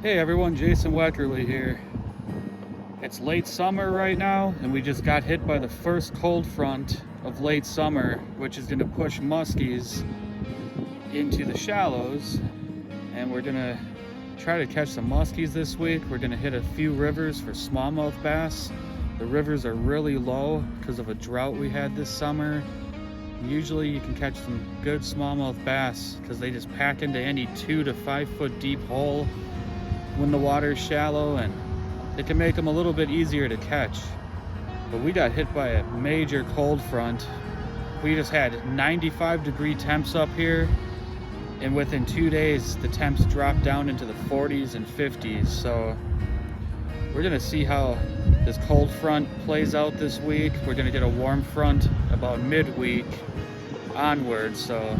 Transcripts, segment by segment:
Hey everyone, Jason Weckerle here. It's late summer right now, and we just got hit by the first cold front of late summer, which is going to push muskies into the shallows. And we're going to try to catch some muskies this week. We're going to hit a few rivers for smallmouth bass. The rivers are really low because of a drought we had this summer. Usually you can catch some good smallmouth bass because they just pack into any 2 to 5 foot deep hole when the water's shallow, and it can make them a little bit easier to catch. But we got hit by a major cold front. We just had 95-degree temps up here, and within 2 days the temps dropped down into the 40s and 50s. So we're gonna see how this cold front plays out this week. We're gonna get a warm front about midweek onwards, so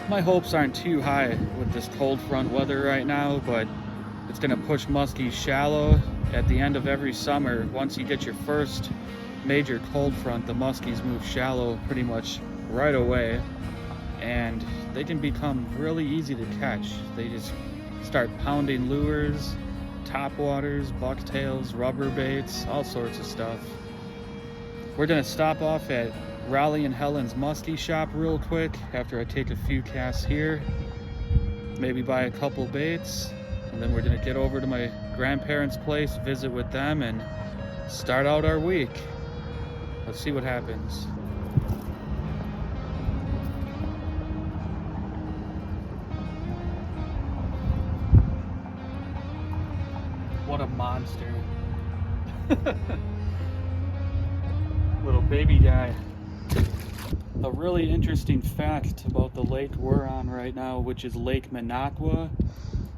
my hopes aren't too high with this cold front weather right now, but it's going to push muskies shallow at the end of every summer. Once you get your first major cold front, the muskies move shallow pretty much right away, and they can become really easy to catch. They just start pounding lures, topwaters, bucktails, rubber baits, all sorts of stuff. We're going to stop off at Raleigh and Helen's muskie shop real quick after I take a few casts here, maybe buy a couple baits, and then we're gonna get over to my grandparents' place, visit with them, and start out our week. Let's see what happens. What a monster. Little baby guy. A really interesting fact about the lake we're on right now, which is Lake Minocqua,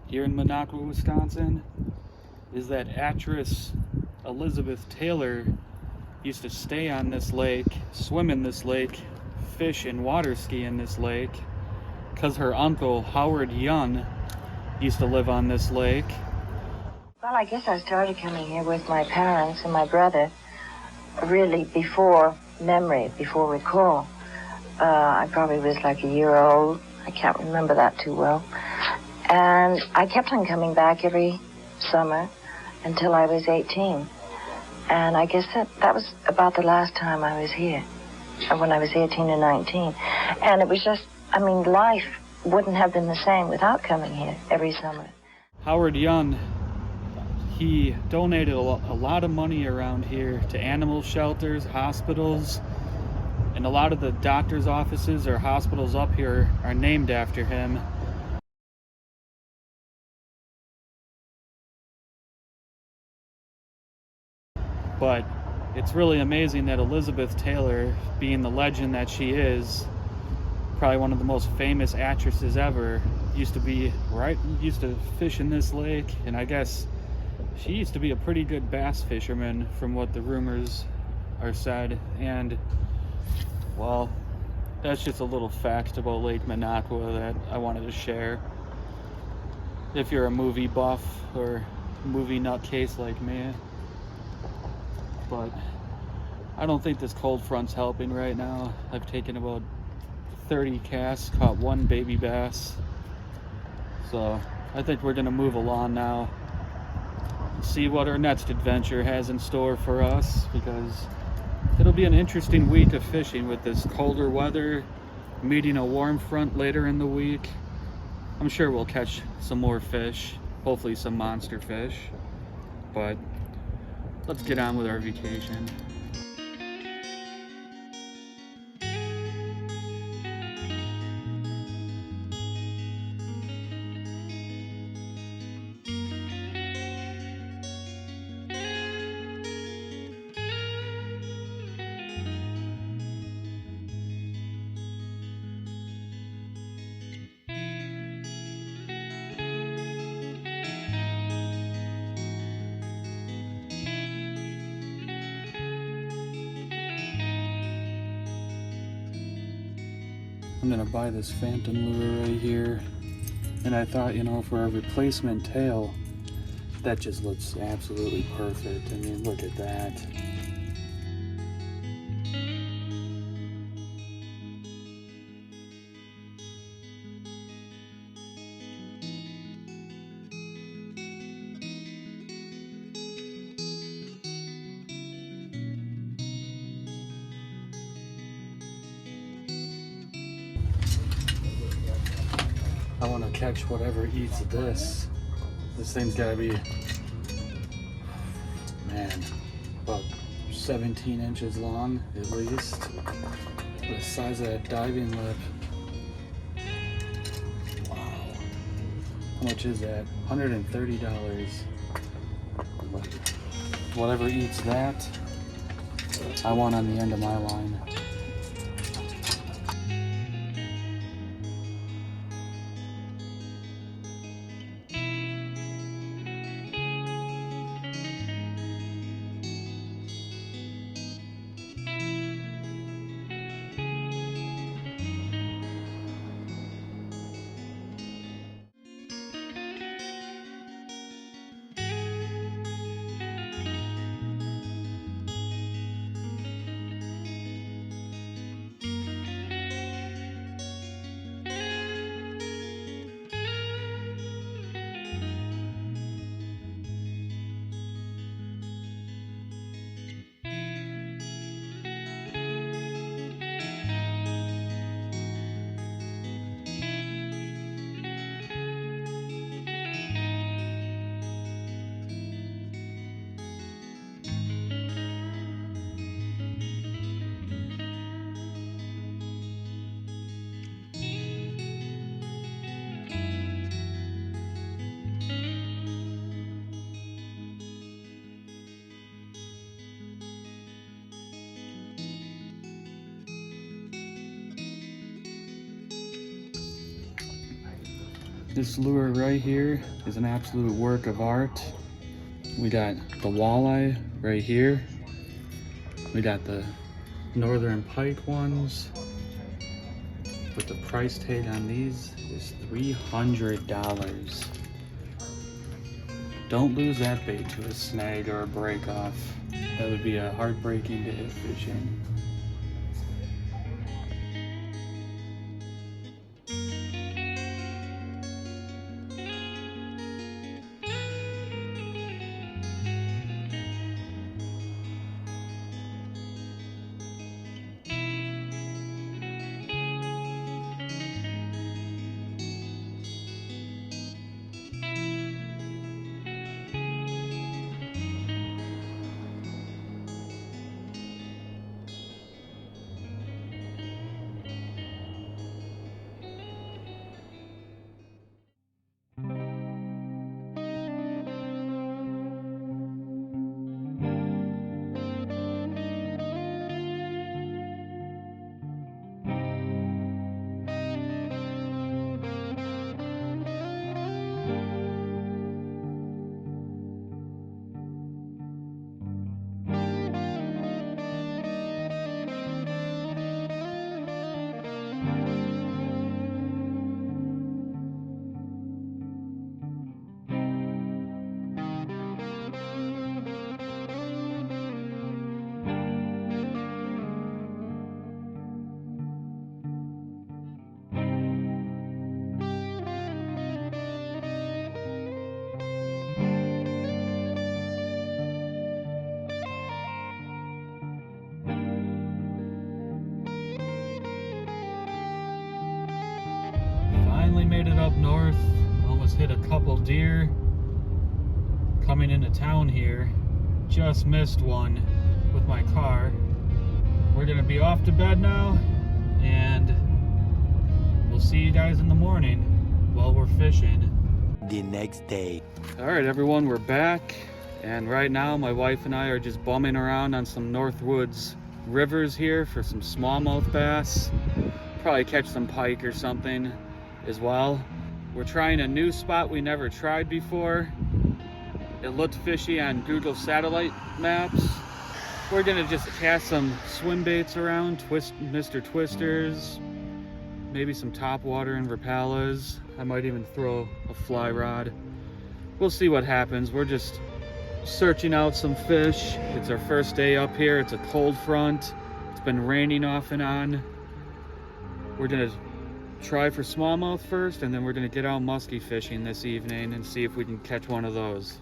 here in Minocqua, Wisconsin, is that actress Elizabeth Taylor used to stay on this lake, swim in this lake, fish and water ski in this lake, because her uncle Howard Young used to live on this lake. Well, I guess I started coming here with my parents and my brother really before memory, before recall. I probably was like a year old. I can't remember that too well. And I kept on coming back every summer until I was 18. And I guess that was about the last time I was here, when I was 18 and 19. And it was just, life wouldn't have been the same without coming here every summer. Howard Young, he donated a lot of money around here to animal shelters, hospitals, and a lot of the doctor's offices or hospitals up here are named after him. But it's really amazing that Elizabeth Taylor, being the legend that she is, probably one of the most famous actresses ever, used to fish in this lake, and I guess she used to be a pretty good bass fisherman from what the rumors are said. And well, that's just a little fact about Lake Minocqua that I wanted to share. If you're a movie buff or movie nutcase like me. But I don't think this cold front's helping right now. I've taken about 30 casts, caught one baby bass. So I think we're gonna move along now, see what our next adventure has in store for us, because it'll be an interesting week of fishing with this colder weather, meeting a warm front later in the week. I'm sure we'll catch some more fish, hopefully some monster fish, but let's get on with our vacation. I'm gonna buy this phantom lure right here, and I thought, for a replacement tail, that just looks absolutely perfect. I mean, look at that. catch whatever eats this. This thing's gotta be, man, about 17 inches long at least. The size of that diving lip. Wow. How much is that? $130. Whatever eats that, I want on the end of my line. This lure right here is an absolute work of art. We got the walleye right here. We got the northern pike ones. But the price tag on these is $300. Don't lose that bait to a snag or a break off. That would be a heartbreaking day of fishing. Finally made it up north. Almost hit a couple deer coming into town here. Just missed one with my car. We're gonna be off to bed now, and we'll see you guys in the morning while we're fishing. The next day. All right, everyone, we're back, and right now my wife and I are just bumming around on some Northwoods rivers here for some smallmouth bass. Probably catch some pike or something as well. We're trying a new spot we never tried before. It looked fishy on Google satellite maps. We're gonna just cast some swim baits around, Mr. Twisters, maybe some topwater and Rapalas. I might even throw a fly rod. We'll see what happens. We're just searching out some fish. It's our first day up here. It's a cold front. It's been raining off and on. We're gonna try for smallmouth first, and then we're gonna get out musky fishing this evening and see if we can catch one of those.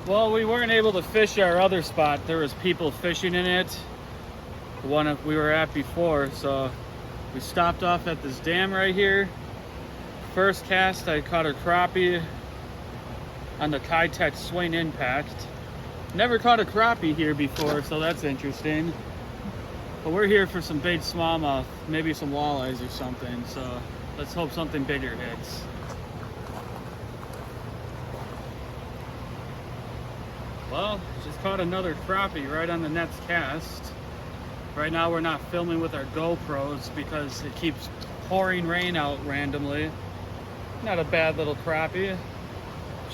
Well, we weren't able to fish our other spot. There was people fishing in it, the one we were at before. So we stopped off at this dam right here. First cast, I caught a crappie on the Kitech Swing Impact. Never caught a crappie here before, so that's interesting. But we're here for some big smallmouth, maybe some walleyes or something. So let's hope something bigger hits. Well, just caught another crappie right on the next cast. Right now we're not filming with our GoPros because it keeps pouring rain out randomly. Not a bad little crappie.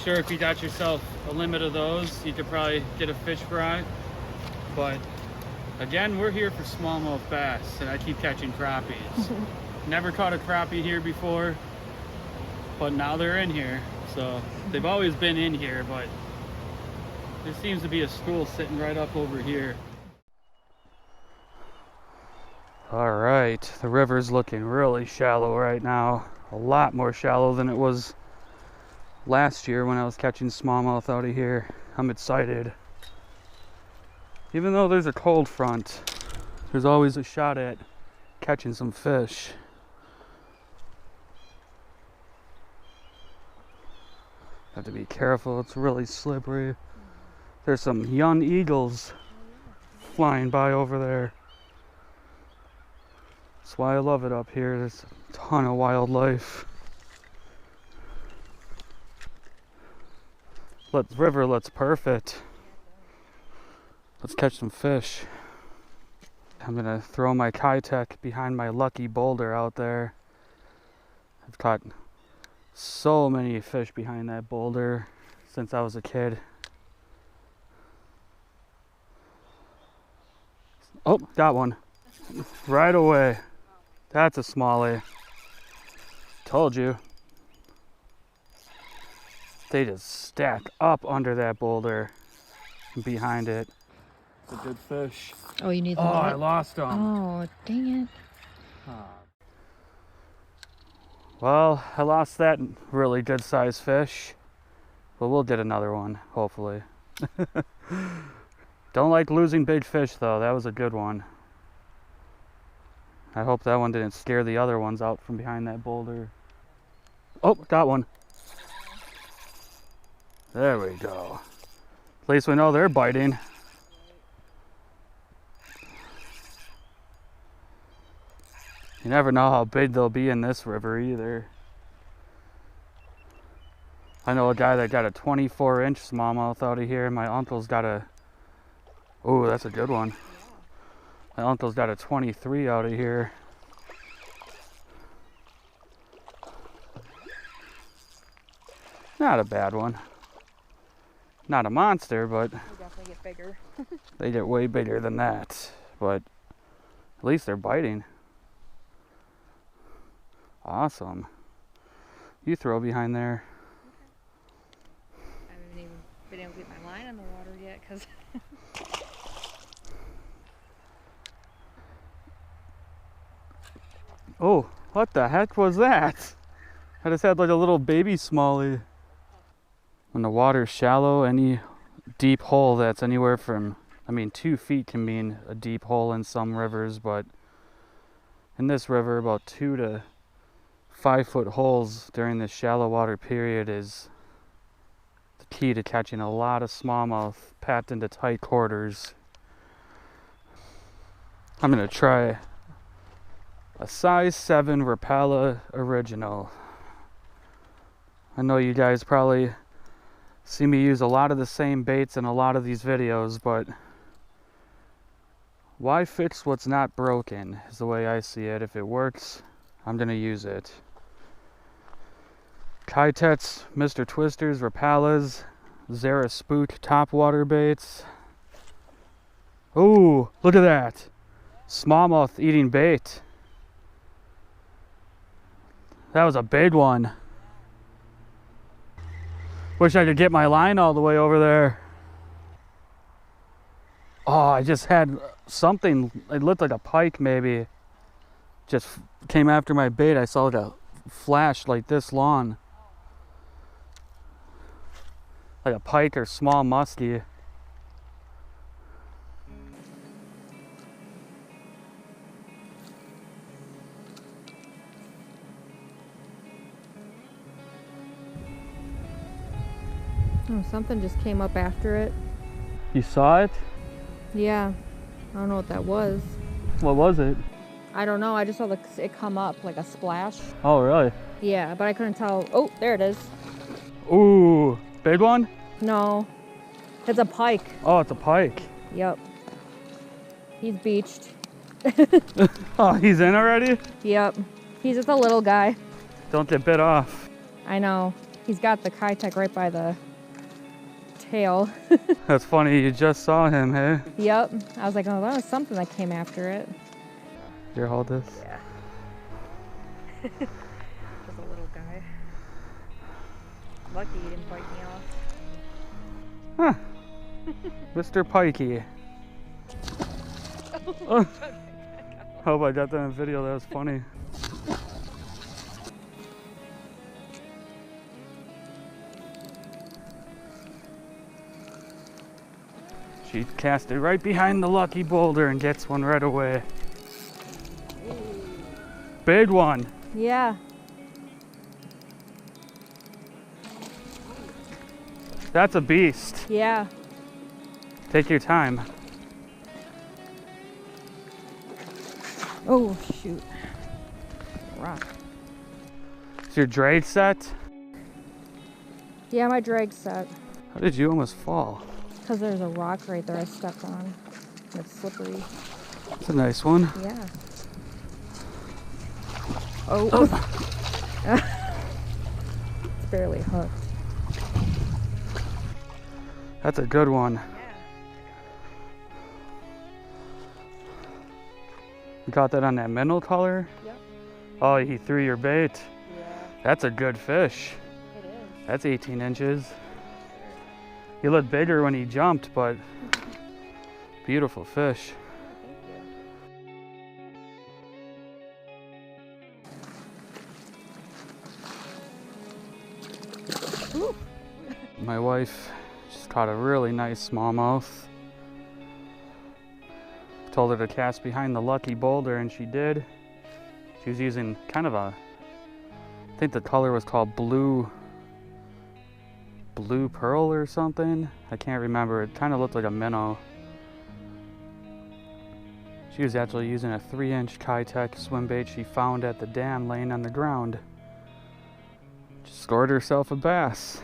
Sure, if you got yourself a limit of those, you could probably get a fish fry. But again, we're here for smallmouth bass, and I keep catching crappies. Never caught a crappie here before, but now they're in here. So they've always been in here, but there seems to be a school sitting right up over here. All right, the river's looking really shallow right now. A lot more shallow than it was last year when I was catching smallmouth out of here. I'm excited. Even though there's a cold front, there's always a shot at catching some fish. Have to be careful, it's really slippery. There's some young eagles flying by over there. That's why I love it up here. There's a ton of wildlife. River looks perfect. Let's catch some fish. I'm gonna throw my Kitech behind my lucky boulder out there. I've caught so many fish behind that boulder since I was a kid. Oh, got one. Right away. That's a smallie. Told you. They just stack up under that boulder and behind it. It's a good fish. Oh, you need the Oh, net? I lost him. Oh, dang it. Well, I lost that really good sized fish, but we'll get another one, hopefully. Don't like losing big fish though. That was a good one. I hope that one didn't scare the other ones out from behind that boulder. Oh, got one. There we go. At least we know they're biting. You never know how big they'll be in this river either. I know a guy that got a 24-inch smallmouth out of here. My uncle's got a... Oh, that's a good one. My uncle's got a 23 out of here. Not a bad one. Not a monster, but They definitely get bigger. they get way bigger than that. But at least they're biting. Awesome. You throw behind there. I haven't even been able to get my line on the water yet because Oh, what the heck was that? I just had like a little baby smallie. When the water's shallow, any deep hole that's anywhere from, 2 feet can mean a deep hole in some rivers, but in this river, about 2 to 5 foot holes during this shallow water period is the key to catching a lot of smallmouth packed into tight quarters. I'm gonna try a size 7 Rapala original. I know you guys probably see me use a lot of the same baits in a lot of these videos, but why fix what's not broken is the way I see it. If it works, I'm gonna use it. Kitech's, Mr. Twisters, Rapalas, Zara Spook topwater baits. Ooh, look at that. Smallmouth eating bait. That was a big one. Wish I could get my line all the way over there. Oh, I just had something, it looked like a pike maybe. Just came after my bait. I saw like a flash like this long. Like a pike or small musky. Something just came up after it. You saw it? Yeah. I don't know what that was. What was it? I don't know. I just saw it come up like a splash. Oh, really? Yeah, but I couldn't tell. Oh, there it is. Ooh, big one? No. It's a pike. Oh, it's a pike. Yep. He's beached. Oh, he's in already? Yep. He's just a little guy. Don't get bit off. I know. He's got the Kitech right by the tail. That's funny, you just saw him, hey? Yep. I was like, oh, that was something that came after it. Here, hold this. Yeah. Just a little guy. Lucky he didn't bite me off. Huh. Mr. Pikey. Oh. Hope I got that in video, that was funny. She cast it right behind the lucky boulder and gets one right away. Big one. Yeah. That's a beast. Yeah. Take your time. Oh, shoot. Rock. Is your drag set? Yeah, my drag's set. How did you almost fall? Because there's a rock right there I stepped on. It's slippery. It's a nice one. Yeah. Oh. It's barely hooked. That's a good one. You got that on that minnow color? Yep. Oh, he threw your bait. Yeah. That's a good fish. It is. That's 18 inches. He looked bigger when he jumped, but beautiful fish. Ooh. My wife just caught a really nice smallmouth. Told her to cast behind the lucky boulder, and she did. She was using kind of a, I think the color was called blue pearl or something. I can't remember. It kind of looked like a minnow. She was actually using a 3-inch Kitech swim bait she found at the dam laying on the ground. Just scored herself a bass.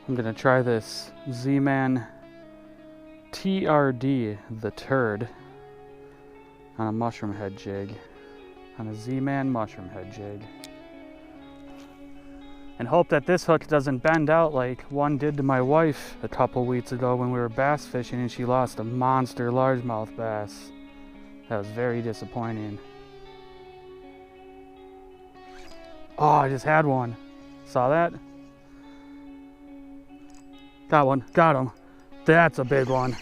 I'm gonna try this Z-Man TRD, the turd, on a mushroom head jig. On a Z-Man mushroom head jig. And hope that this hook doesn't bend out like one did to my wife a couple weeks ago when we were bass fishing and she lost a monster largemouth bass. That was very disappointing. Oh, I just had one. Saw that? Got one. Got him. That's a big one.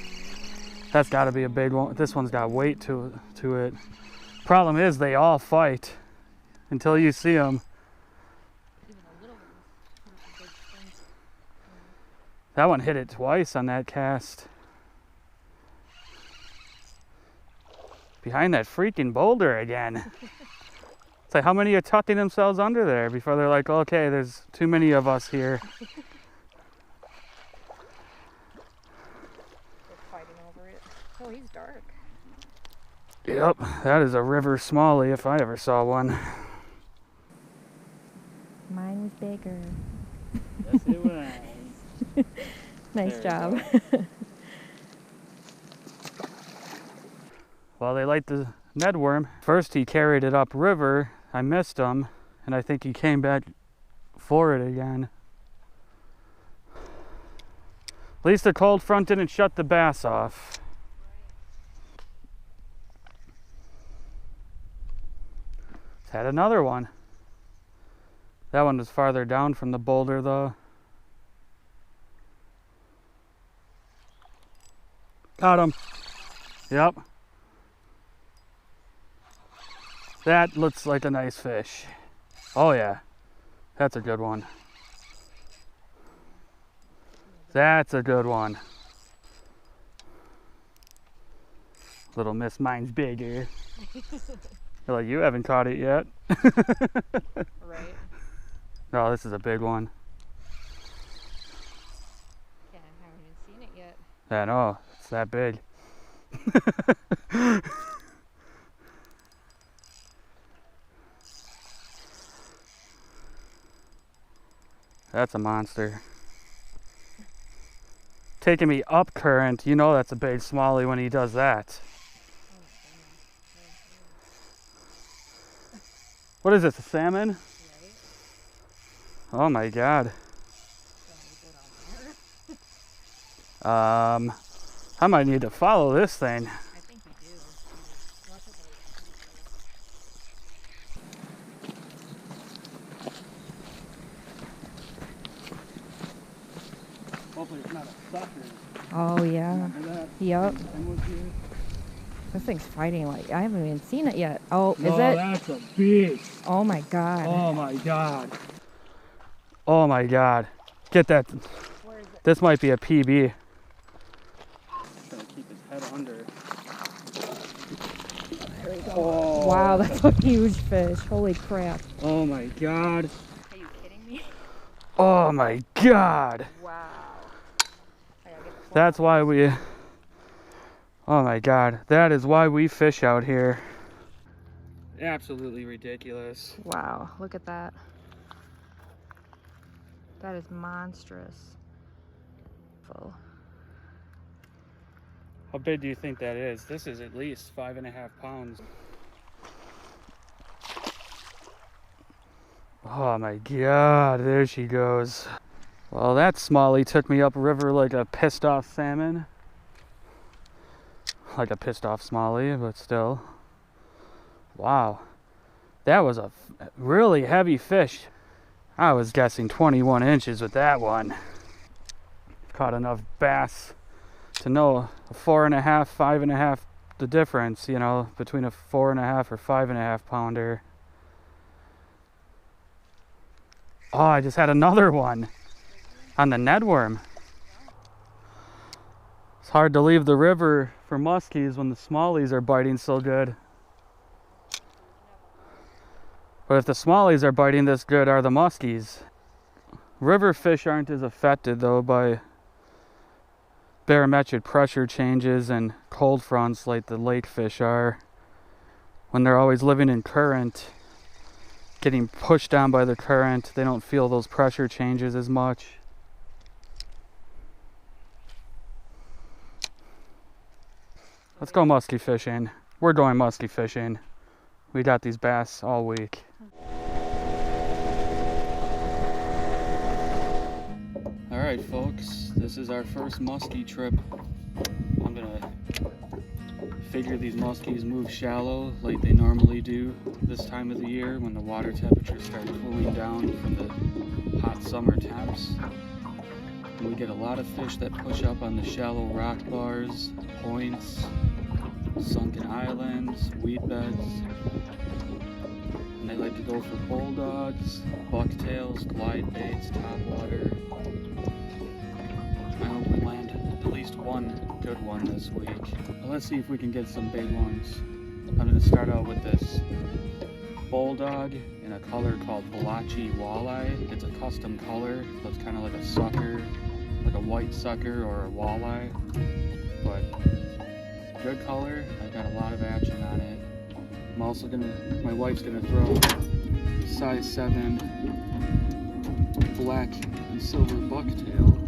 That's got to be a big one. This one's got weight to it. Problem is, they all fight until you see them. That one hit it twice on that cast. Behind that freaking boulder again. It's like, how many are tucking themselves under there before they're like, okay, there's too many of us here. Fighting over it. Oh, he's dark. Yep, that is a river smallie if I ever saw one. Mine was bigger. Yes, it was. Nice job. Well, they like the Nedworm. First he carried it upriver. I missed him, and I think he came back for it again. At least the cold front didn't shut the bass off. Had another one. That one was farther down from the boulder though. Got him. Yep. That looks like a nice fish. Oh yeah. That's a good one. That's a good one. Little Miss Mine's bigger. You're like, you haven't caught it yet. Right. No, this is a big one. I know, it's that big. That's a monster. Taking me up current, you know that's a big smallie when he does that. What is this, a salmon? Oh my god. I might need to follow this thing. I think we do. Hopefully it's not a sucker. Oh yeah. Remember that? Yep. Thing was here? This thing's fighting like I haven't even seen it yet. Oh, No, is it? That's a beast. Oh my god. Oh my god. Oh my god. Get that. Where is it? This might be a PB. Gonna keep his head under. There we go. Oh. Wow, that's a huge fish. Holy crap. Oh my god. Are you kidding me? Oh my god. Wow. That's why we. Oh my god. That is why we fish out here. Absolutely ridiculous. Wow, look at that. That is monstrous. Full. How big do you think that is? This is at least 5.5 pounds. Oh my god, there she goes. Well, that smallie took me upriver like a pissed off salmon. Like a pissed off smallie, but still. Wow. That was a really heavy fish. I was guessing 21 inches with that one. Caught enough bass to know a 4.5, 5.5, the difference, you know, between a 4.5 or 5.5 pounder. Oh, I just had another one on the Nedworm. It's hard to leave the river for muskies when the smallies are biting so good. But if the smallies are biting this good, are the muskies? River fish aren't as affected though by barometric pressure changes and cold fronts like the lake fish are. When they're always living in current, getting pushed down by the current, they don't feel those pressure changes as much. Let's go musky fishing. We're going musky fishing. We got these bass all week. Alright folks, this is our first muskie trip. I'm gonna figure these muskies move shallow like they normally do this time of the year when the water temperatures start cooling down from the hot summer temps. And we get a lot of fish that push up on the shallow rock bars, points, sunken islands, weed beds. And they like to go for bulldogs, bucktails, glide baits, topwater. I hope we land at least one good one this week. Well, let's see if we can get some big ones. I'm going to start out with this bulldog in a color called blotchy walleye. It's a custom color, so it's kind of like a sucker, like a white sucker or a walleye. But good color. I've got a lot of action on it. I'm also my wife's gonna throw size 7 black and silver bucktail.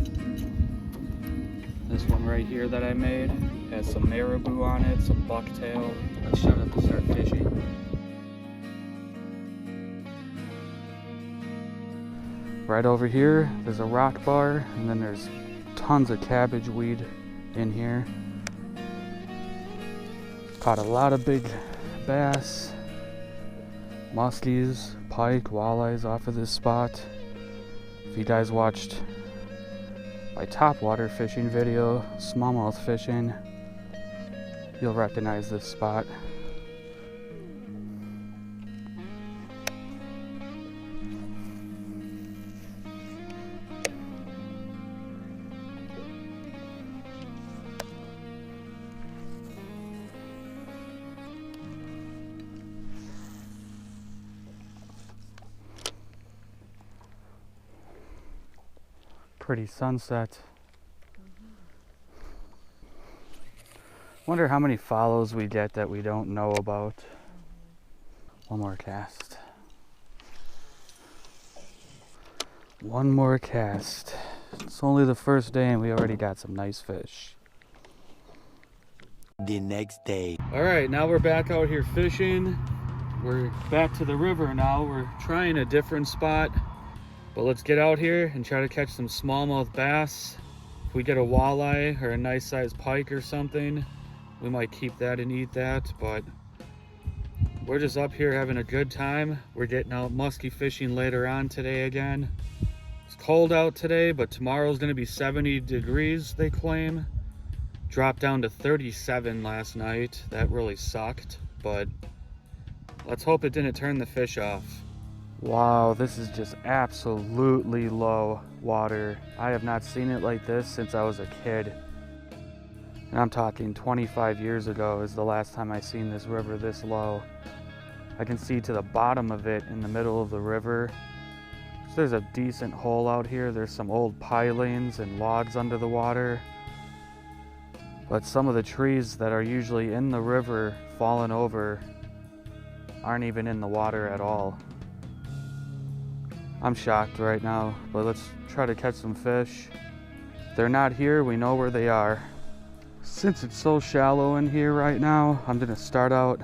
This one right here that I made has some marabou on it, some bucktail. Let's shut up and start fishing. Right over here, there's a rock bar, and then there's tons of cabbage weed in here. Caught a lot of big bass, muskies, pike, walleyes off of this spot. If you guys watched my topwater fishing video, smallmouth fishing, you'll recognize this spot. Pretty sunset. Wonder how many follows we get that we don't know about. One more cast. One more cast. It's only the first day and we already got some nice fish. The next day. All right, now we're back out here fishing. We're back to the river now. We're trying a different spot, but let's get out here and try to catch some smallmouth bass. If we get a walleye or a nice sized pike or something, we might keep that and eat that, but we're just up here having a good time. We're getting out musky fishing later on today again. It's cold out today, but tomorrow's gonna be 70 degrees, they claim. Dropped down to 37 last night. That really sucked, but let's hope it didn't turn the fish off. Wow, this is just absolutely low water. I have not seen it like this since I was a kid. And I'm talking 25 years ago is the last time I seen this river this low. I can see to the bottom of it in the middle of the river. So there's a decent hole out here. There's some old pilings and logs under the water. But some of the trees that are usually in the river fallen over aren't even in the water at all. I'm shocked right now, but let's try to catch some fish. If they're not here, we know where they are. Since it's so shallow in here right now, I'm gonna start out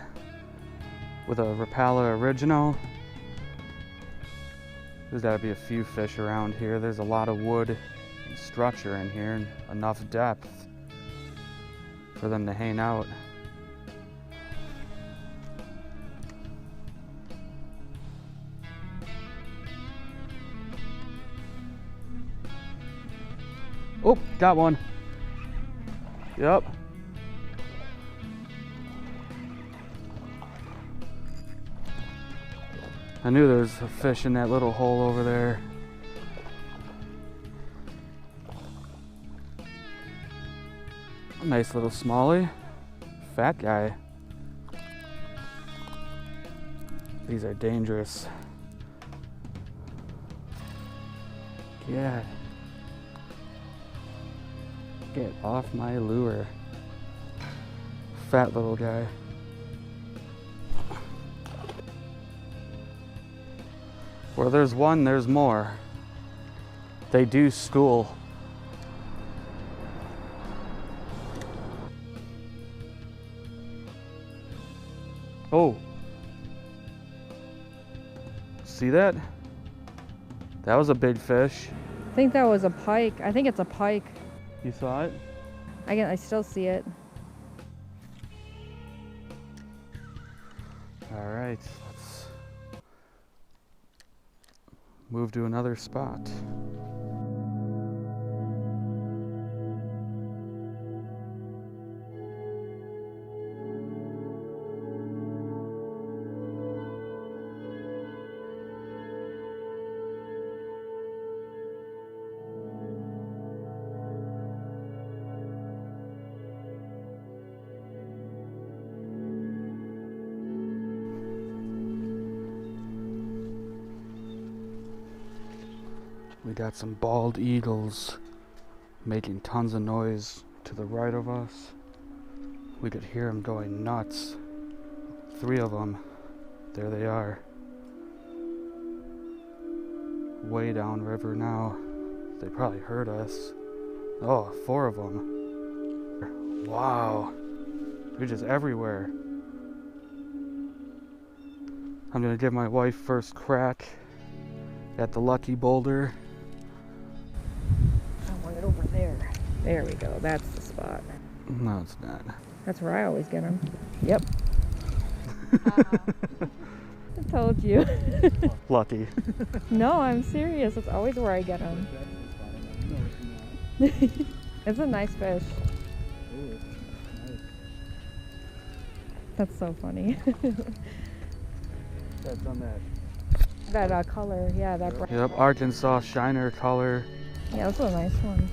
with a Rapala Original. There's gotta be a few fish around here. There's a lot of wood and structure in here and enough depth for them to hang out. Oh, got one. Yep. I knew there was a fish in that little hole over there. Nice little smallie. Fat guy. These are dangerous. Yeah. Get off my lure. Fat little guy. Where there's one, there's more. They do school. Oh. See that? That was a big fish. I think that was a pike. I think it's a pike. You saw it? I still see it. All right, let's move to another spot. We got some bald eagles making tons of noise to the right of us. We could hear them going nuts. 3 of them. There they are. Way downriver now. They probably heard us. Oh, 4 of them. Wow. They're just everywhere. I'm gonna give my wife first crack at the lucky boulder. I want it over there. There we go. That's the spot. No, it's not. That's where I always get them. Yep. I told you. Lucky. No, I'm serious. It's always where I get them. It's a nice fish. That's so funny. That's on that. That color, yeah, that brown. Yep, Arkansas Shiner color. Yeah, that's a nice one.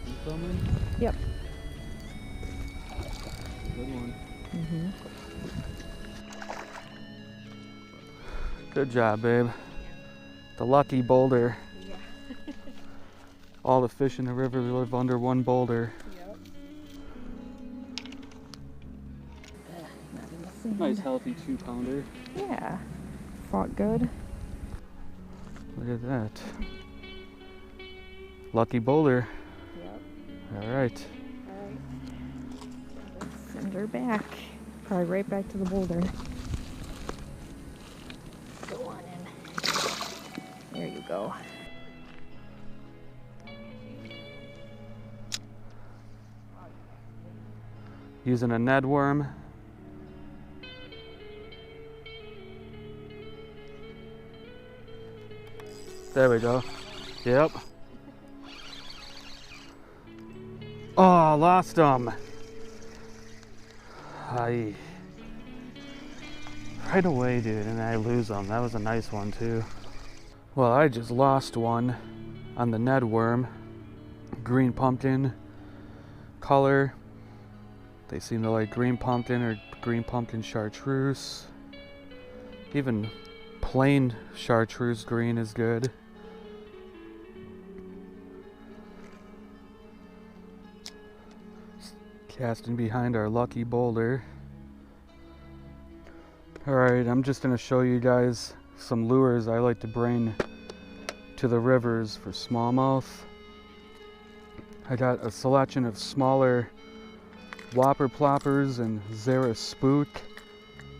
You filming? Yep. Good one. Mhm. Good job, babe. The lucky boulder. Yeah. All the fish in the river live under one boulder. Yep. Nice healthy 2-pounder. Yeah. Fought good. Look at that. Lucky boulder. Yep. All right. Send her back. Probably right back to the boulder. Go on in. There you go. Using a Ned worm. There we go. Yep. Oh, lost them. Right away, dude, and I lose them. That was a nice one, too. Well, I just lost one on the Ned worm. Green pumpkin color. They seem to like green pumpkin or green pumpkin chartreuse. Even plain chartreuse green is good. Casting behind our lucky boulder. Alright, I'm just going to show you guys some lures I like to bring to the rivers for smallmouth. I got a selection of smaller whopper ploppers and Zara spook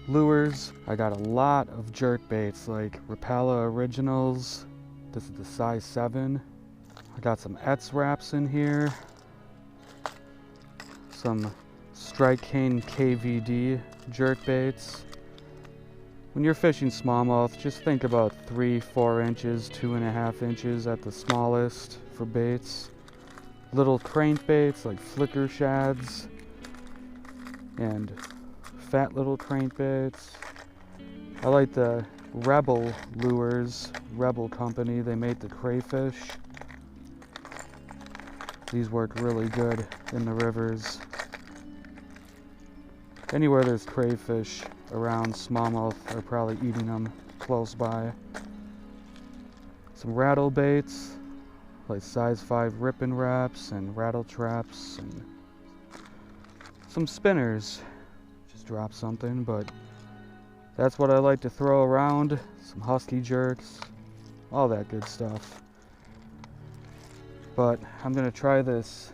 lures. I got a lot of jerk baits like Rapala Originals. This is the size 7. I got some Etz wraps in here. Some Strike Cane KVD jerk baits. When you're fishing smallmouth, just think about 3-4 inches, 2.5 inches at the smallest for baits. Little crankbaits like flicker shads and fat little crankbaits. I like the Rebel lures, Rebel company. They make the crayfish. These work really good in the rivers. Anywhere there's crayfish around, smallmouth are probably eating them close by. Some rattle baits, like size 5 ripping wraps and rattle traps, and some spinners. Just drop something, but that's what I like to throw around. Some husky jerks, all that good stuff. But I'm gonna try this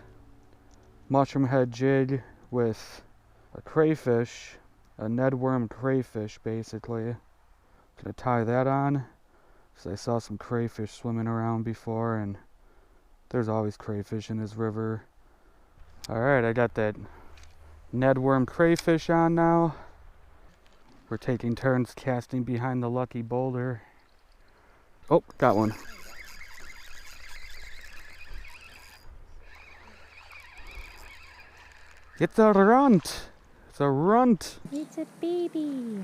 mushroom head jig with a crayfish, a Ned worm crayfish basically. Gonna tie that on, because I saw some crayfish swimming around before, and there's always crayfish in this river. Alright, I got that Ned worm crayfish on now. We're taking turns casting behind the lucky boulder. Oh, got one. It's a runt. It's a runt. It's a baby.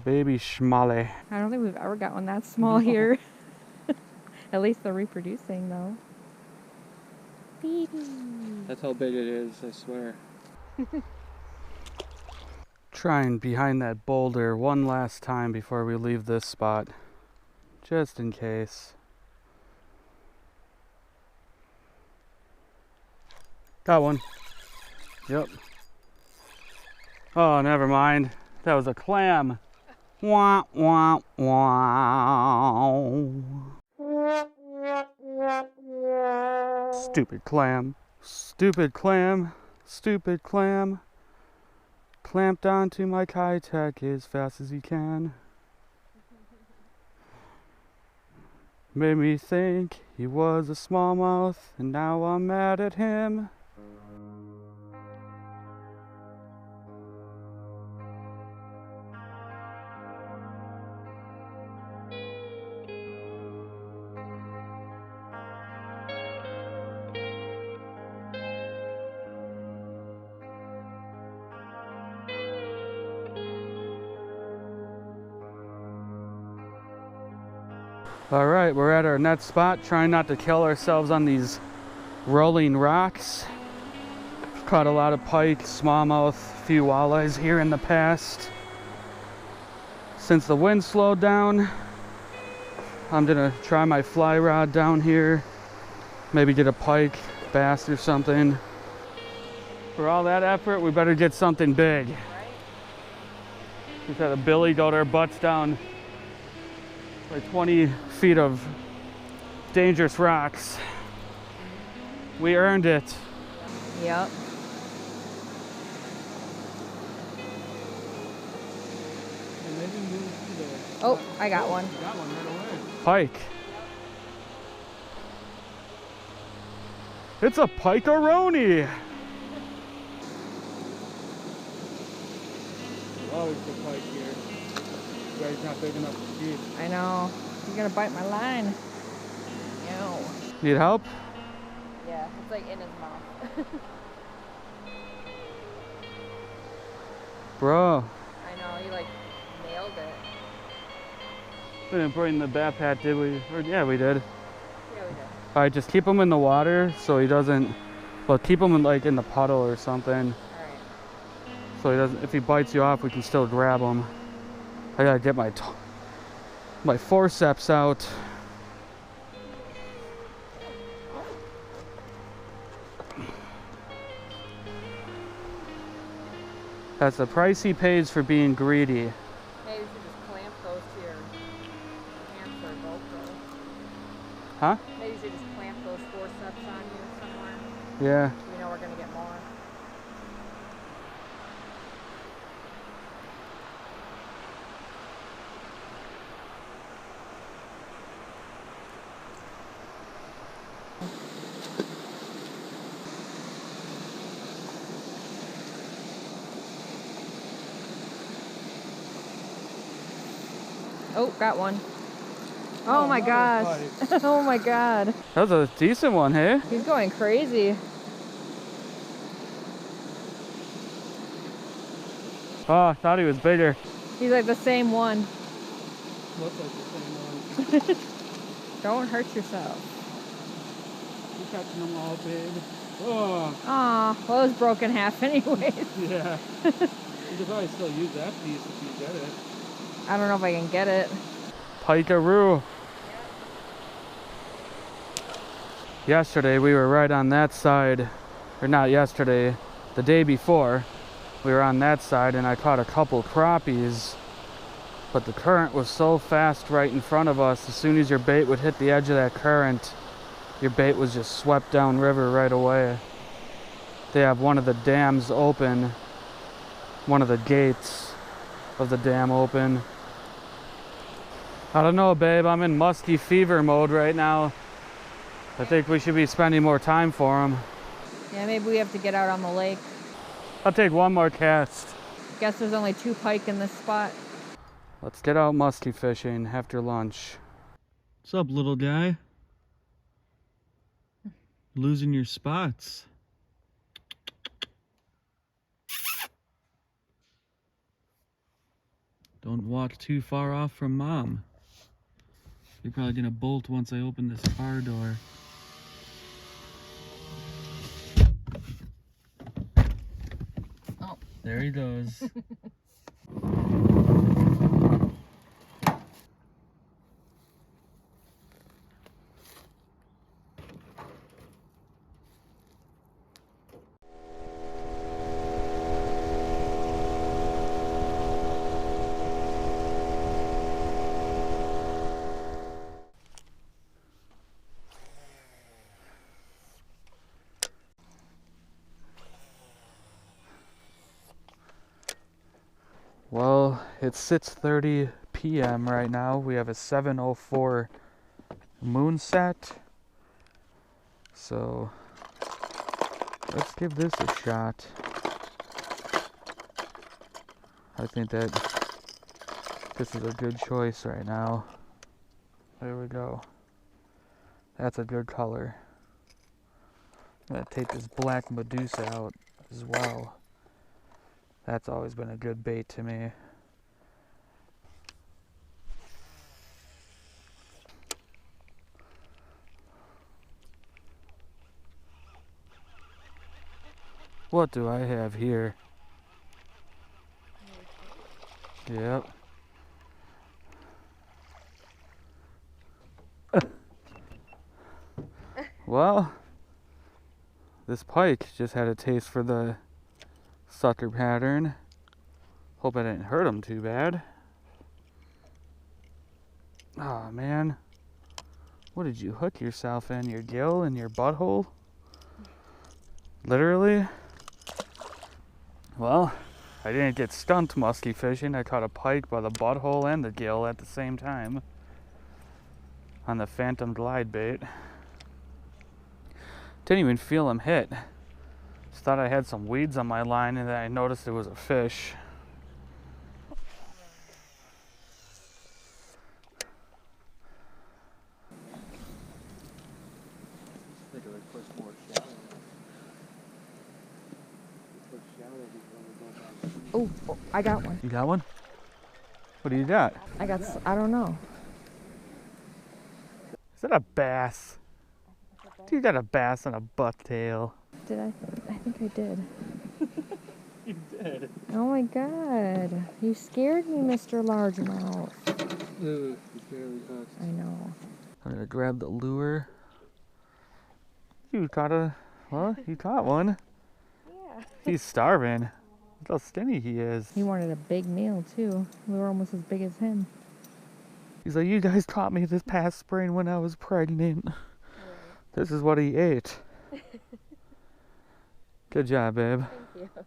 Baby schmale. I don't think we've ever got one that small here. At least they're reproducing though. Baby. That's how big it is, I swear. Trying behind that boulder one last time before we leave this spot. Just in case. Got one. Yep. Oh, never mind. That was a clam. Wah, wah, wah. Stupid clam. Stupid clam. Stupid clam. Clamped onto my Kitech as fast as he can. Made me think he was a smallmouth, and now I'm mad at him. All right, we're at our net spot, trying not to kill ourselves on these rolling rocks. Caught a lot of pike, smallmouth, a few walleyes here in the past. Since the wind slowed down, I'm gonna try my fly rod down here. Maybe get a pike, bass or something. For all that effort, we better get something big. Just had a billy goat our butts down like 20 feet of dangerous rocks. We earned it. Yep. Oh, I got one. Got one right away. Pike. It's a pike-a-roni. Always the pike here. You guys not big enough to keep. I know. You're gonna bite my line. No. Need help? Yeah, it's like in his mouth. Bro. I know, you like nailed it. We didn't bring the bath hat, did we? Or, yeah, we did. Yeah, we did. All right, just keep him in the water so he doesn't, well, keep him in, like in the puddle or something. Alright. So he doesn't, if he bites you off, we can still grab him. I gotta get my forceps out. That's the price he pays for being greedy. Maybe you should just clamp those to your hands or GoPro. Huh? Maybe you should just clamp those forceps on you somewhere. Yeah. You know we're gonna get more. Oh, got one. Oh my gosh. Oh my god. That was a decent one, hey? He's going crazy. Oh, I thought he was bigger. He's like the same one. Looks like the same one. Don't hurt yourself. You're catching them all, babe. Oh. Aw, well it was broken half anyways. Yeah. You could probably still use that piece if you get it. I don't know if I can get it. Pike-a-roo. Yesterday we were right on that side, or not yesterday, the day before, we were on that side and I caught a couple crappies, but the current was so fast right in front of us, as soon as your bait would hit the edge of that current, your bait was just swept down river right away. They have one of the dams open, one of the gates of the dam open. I don't know, babe, I'm in musky fever mode right now. I think we should be spending more time for them. Yeah, maybe we have to get out on the lake. I'll take one more cast. Guess there's only 2 pike in this spot. Let's get out musky fishing after lunch. What's up, little guy? Losing your spots. Don't walk too far off from mom. You're probably gonna bolt once I open this car door. Oh. There he goes. Well, it's 6:30 p.m. right now. We have a 7:04 moon set. So let's give this a shot. I think that this is a good choice right now. There we go. That's a good color. I'm gonna take this black Medusa out as well. That's always been a good bait to me. What do I have here? Yep. Well, this pike just had a taste for the sucker pattern. Hope I didn't hurt him too bad. Oh man. What did you hook yourself in? Your gill and your butthole? Literally? Well, I didn't get stumped musky fishing. I caught a pike by the butthole and the gill at the same time on the Phantom glide bait. Didn't even feel him hit. Just thought I had some weeds on my line and then I noticed it was a fish. Oh, I got one. You got one? What do you got? I don't know. Is that a bass? You got a bass on a bucktail. Did I? I think I did. You did. Oh my god. You scared me, Mr. Largemouth. Ooh, he's barely hooked. I know. I'm gonna grab the lure. You caught one. Yeah. He's starving. Look how skinny he is. He wanted a big meal too. We were almost as big as him. He's like, you guys caught me this past spring when I was pregnant. Right. This is what he ate. Good job, babe. Thank you.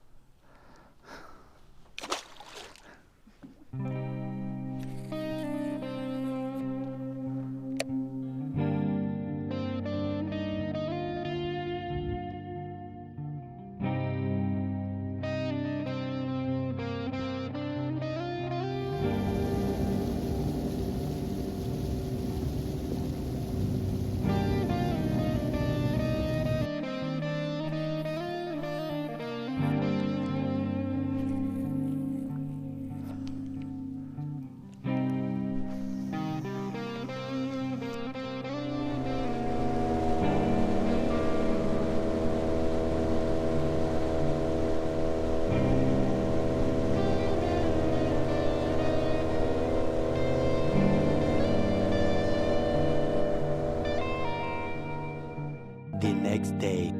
The next day.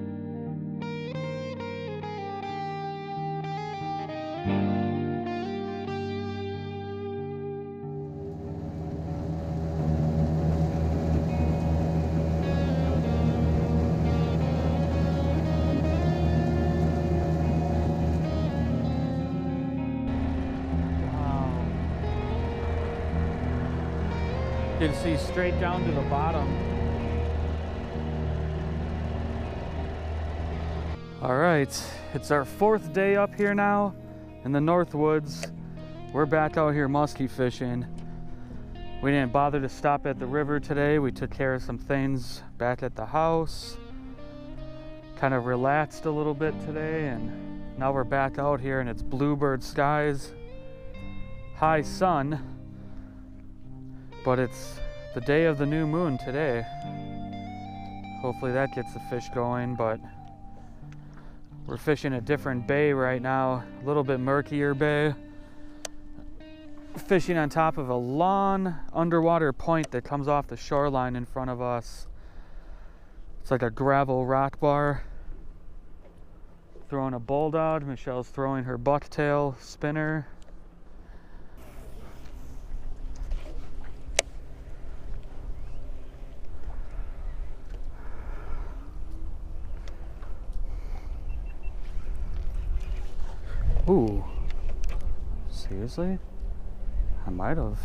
You can see straight down to the bottom. All right, it's our 4th day up here now in the Northwoods. We're back out here musky fishing. We didn't bother to stop at the river today. We took care of some things back at the house. Kind of relaxed a little bit today, and now we're back out here and it's bluebird skies, high sun, but it's the day of the new moon today. Hopefully that gets the fish going, but we're fishing a different bay right now, a little bit murkier bay. Fishing on top of a long underwater point that comes off the shoreline in front of us. It's like a gravel rock bar. Throwing a bulldog. Michelle's throwing her bucktail spinner. Ooh, seriously? I might have.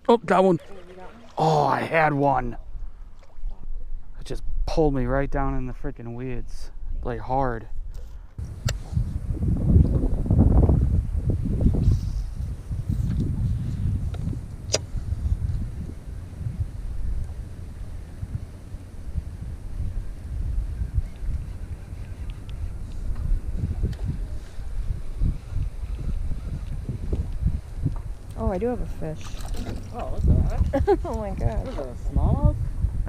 Oh, got one. Oh, I had one. It just pulled me right down in the freaking weeds, like hard. Oh, I do have a fish. Oh, what's that? Oh my god. Is that a smallmouth?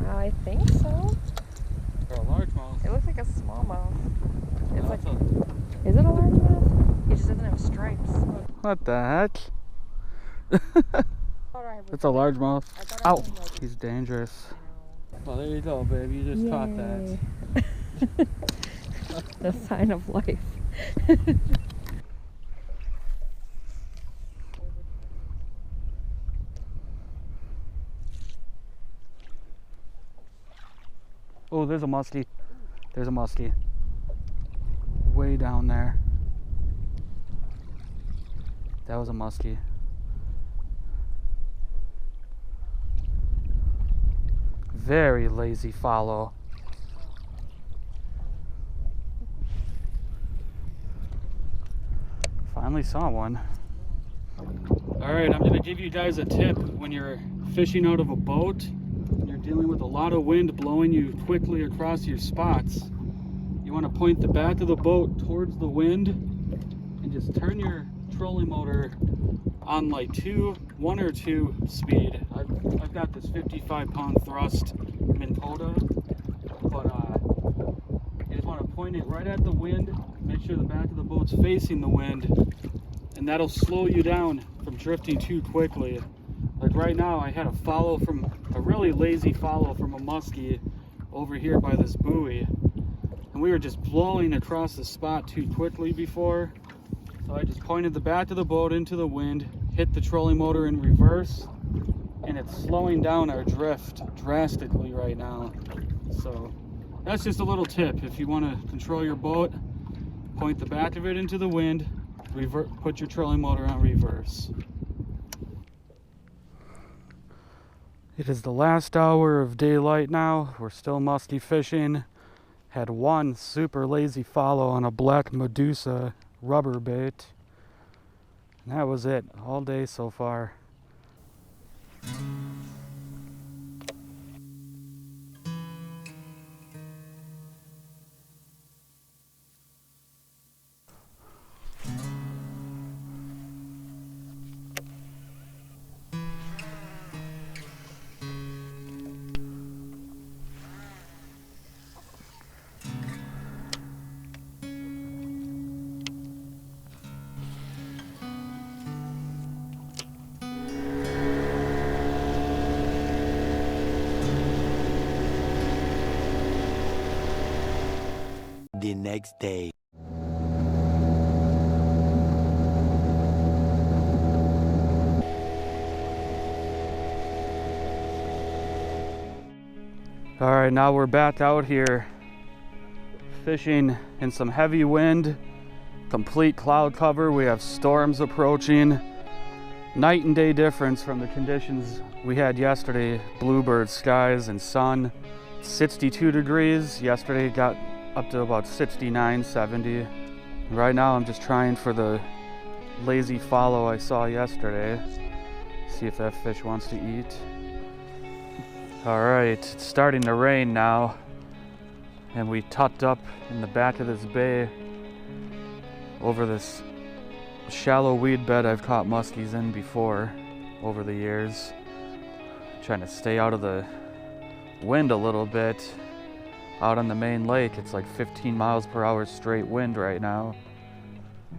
I think so. Or a largemouth? It looks like a smallmouth. It's No, like, it's is it a largemouth? It just doesn't have stripes. What the heck? It's a largemouth. Ow! He's dangerous. Well, there you go, baby. You just caught that. The sign of life. Oh, there's a muskie. There's a muskie. Way down there. That was a muskie. Very lazy follow. Finally saw one. Alright, I'm going to give you guys a tip when you're fishing out of a boat. You're dealing with a lot of wind blowing you quickly across your spots. You want to point the back of the boat towards the wind and just turn your trolling motor on like 1 or 2 speed. I've got this 55-pound thrust Minn Kota, but you just want to point it right at the wind, make sure the back of the boat's facing the wind, and that'll slow you down from drifting too quickly. Like right now, I had a really lazy follow from a muskie over here by this buoy, and we were just blowing across the spot too quickly before. So I just pointed the back of the boat into the wind, hit the trolling motor in reverse, and it's slowing down our drift drastically right now. So that's just a little tip. If you want to control your boat, point the back of it into the wind, put your trolling motor on reverse. It is the last hour of daylight now. We're still musky fishing. Had one super lazy follow on a black Medusa rubber bait. And that was it all day so far. The next day. All right, now we're back out here fishing in some heavy wind, complete cloud cover. We have storms approaching. Night and day difference from the conditions we had yesterday. Bluebird skies and sun. 62 degrees. Yesterday it got up to about 69, 70. Right now I'm just trying for the lazy follow I saw yesterday. See if that fish wants to eat. All right, it's starting to rain now, and we tucked up in the back of this bay over this shallow weed bed I've caught muskies in before over the years. Trying to stay out of the wind a little bit. Out on the main lake, it's like 15 miles per hour straight wind right now.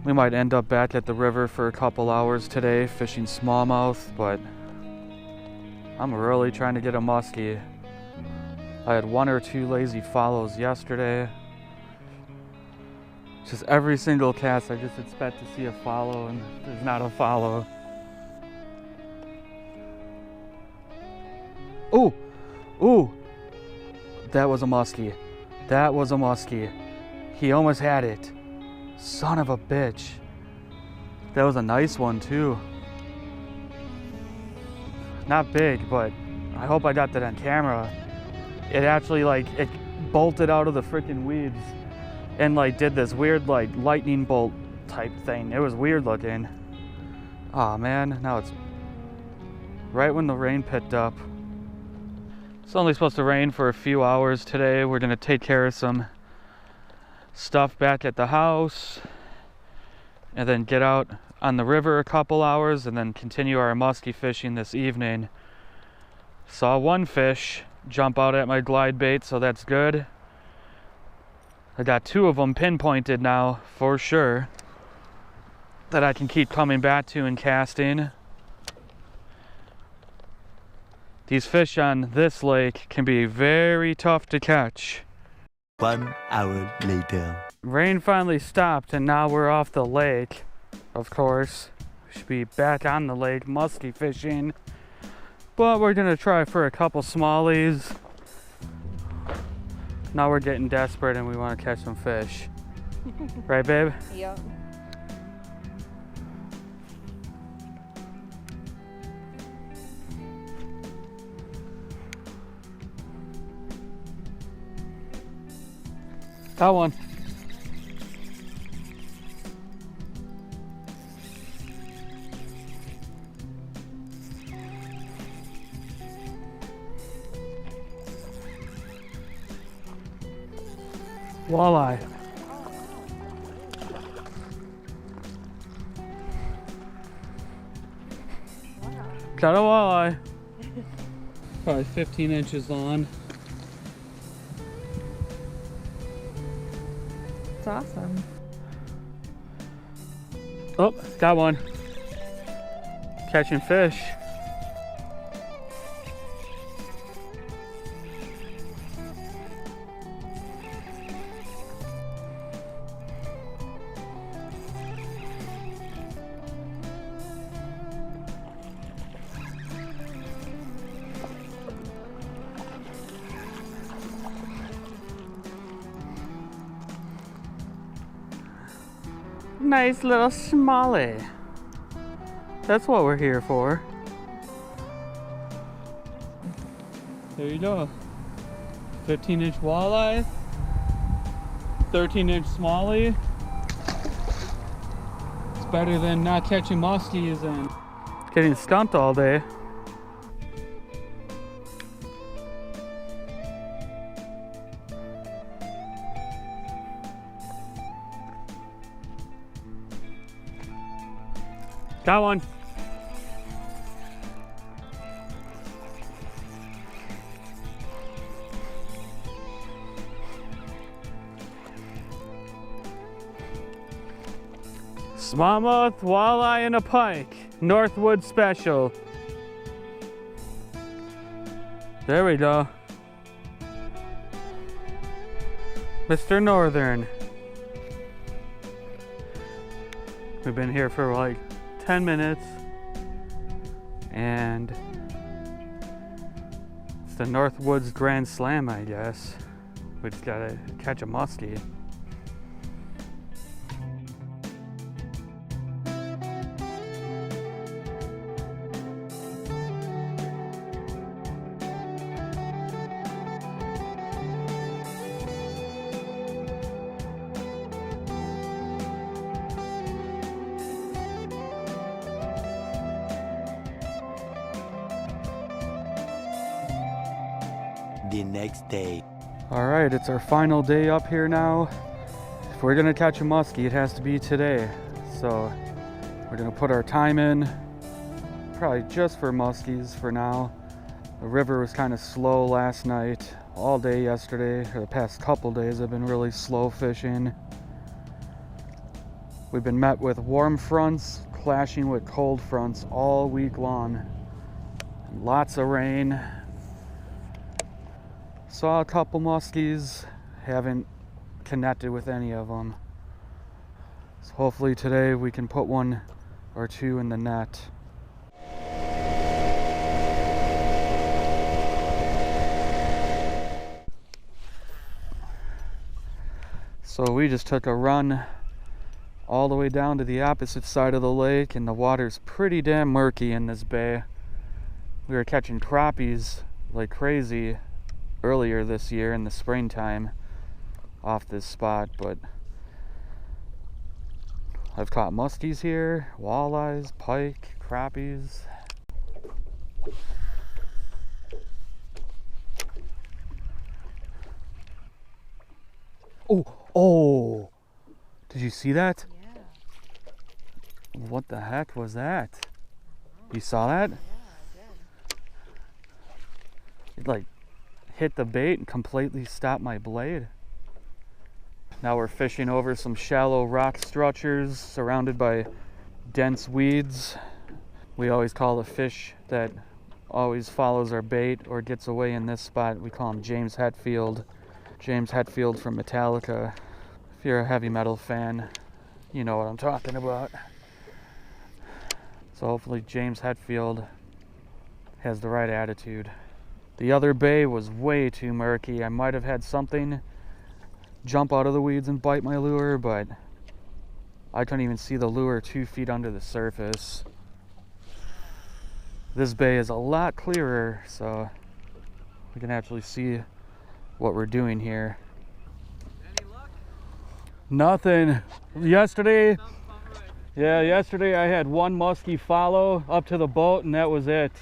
We might end up back at the river for a couple hours today fishing smallmouth, but I'm really trying to get a muskie. I had 1 or 2 lazy follows yesterday. Just every single cast I just expect to see a follow, and there's not a follow. Ooh! Ooh! That was a muskie. That was a muskie. He almost had it. Son of a bitch. That was a nice one too. Not big, but I hope I got that on camera. It actually it bolted out of the freaking weeds and did this weird lightning bolt type thing. It was weird looking. Aw, man, now it's right when the rain picked up. It's only supposed to rain for a few hours today. We're gonna take care of some stuff back at the house and then get out on the river a couple hours and then continue our musky fishing this evening. Saw one fish jump out at my glide bait, so that's good. I got 2 of them pinpointed now for sure that I can keep coming back to and casting. These fish on this lake can be very tough to catch. 1 hour later. Rain finally stopped and now we're off the lake. Of course, we should be back on the lake musky fishing. But we're gonna try for a couple smallies. Now we're getting desperate and we want to catch some fish. Right, babe? Yep. Got one. Walleye. Got a walleye. Probably 15 inches long. It's awesome. Oh, got one. Catching fish. Nice little smallie. That's what we're here for. There you go. 15-inch walleye, 13-inch smallie. It's better than not catching muskies and getting skunked all day. Got one. Smallmouth, walleye, and a pike. Northwoods special. There we go. Mr. Northern. We've been here for like 10 minutes and it's the Northwoods Grand Slam, I guess. We just gotta catch a muskie. The next day. All right, it's our final day up here now. If we're gonna catch a muskie, it has to be today. So we're gonna put our time in, probably just for muskies for now. The river was kind of slow last night. All day yesterday, or the past couple days, I've been really slow fishing. We've been met with warm fronts clashing with cold fronts all week long. Lots of rain. Saw a couple muskies, haven't connected with any of them. So hopefully today we can put one or two in the net. So we just took a run all the way down to the opposite side of the lake, and the water's pretty damn murky in this bay. We were catching crappies like crazy earlier this year in the springtime off this spot, but I've caught muskies here, walleyes, pike, crappies. Oh, did you see that? Yeah. What the heck was that? You saw that? Yeah, I did. It like hit the bait and completely stopped my blade. Now we're fishing over some shallow rock structures surrounded by dense weeds. We always call the fish that always follows our bait or gets away in this spot. We call him James Hetfield. James Hetfield from Metallica. If you're a heavy metal fan, you know what I'm talking about. So hopefully James Hetfield has the right attitude. The other bay was way too murky. I might have had something jump out of the weeds and bite my lure, but I couldn't even see the lure 2 feet under the surface. This bay is a lot clearer, so we can actually see what we're doing here. Any luck? Nothing. Yesterday I had one musky follow up to the boat, and that was it.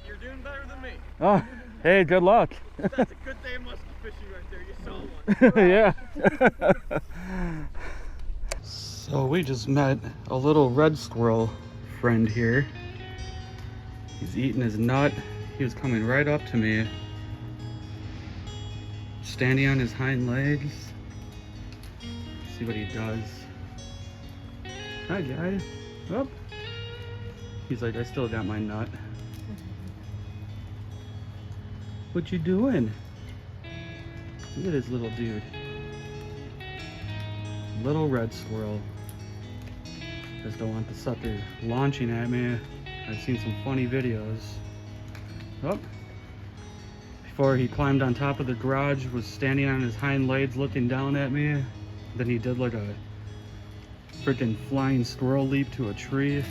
You're doing better than me. Oh, hey, good luck. That's a good day of musky fishing right there. You saw one. Yeah. So we just met a little red squirrel friend here. He's eating his nut. He was coming right up to me, standing on his hind legs. See what he does. Hi, guy. Oh. He's like, I still got my nut. What you doing? Look at this little dude. Little red squirrel. Just don't want the sucker launching at me. I've seen some funny videos. Oh. Before he climbed on top of the garage, was standing on his hind legs looking down at me. Then he did like a freaking flying squirrel leap to a tree.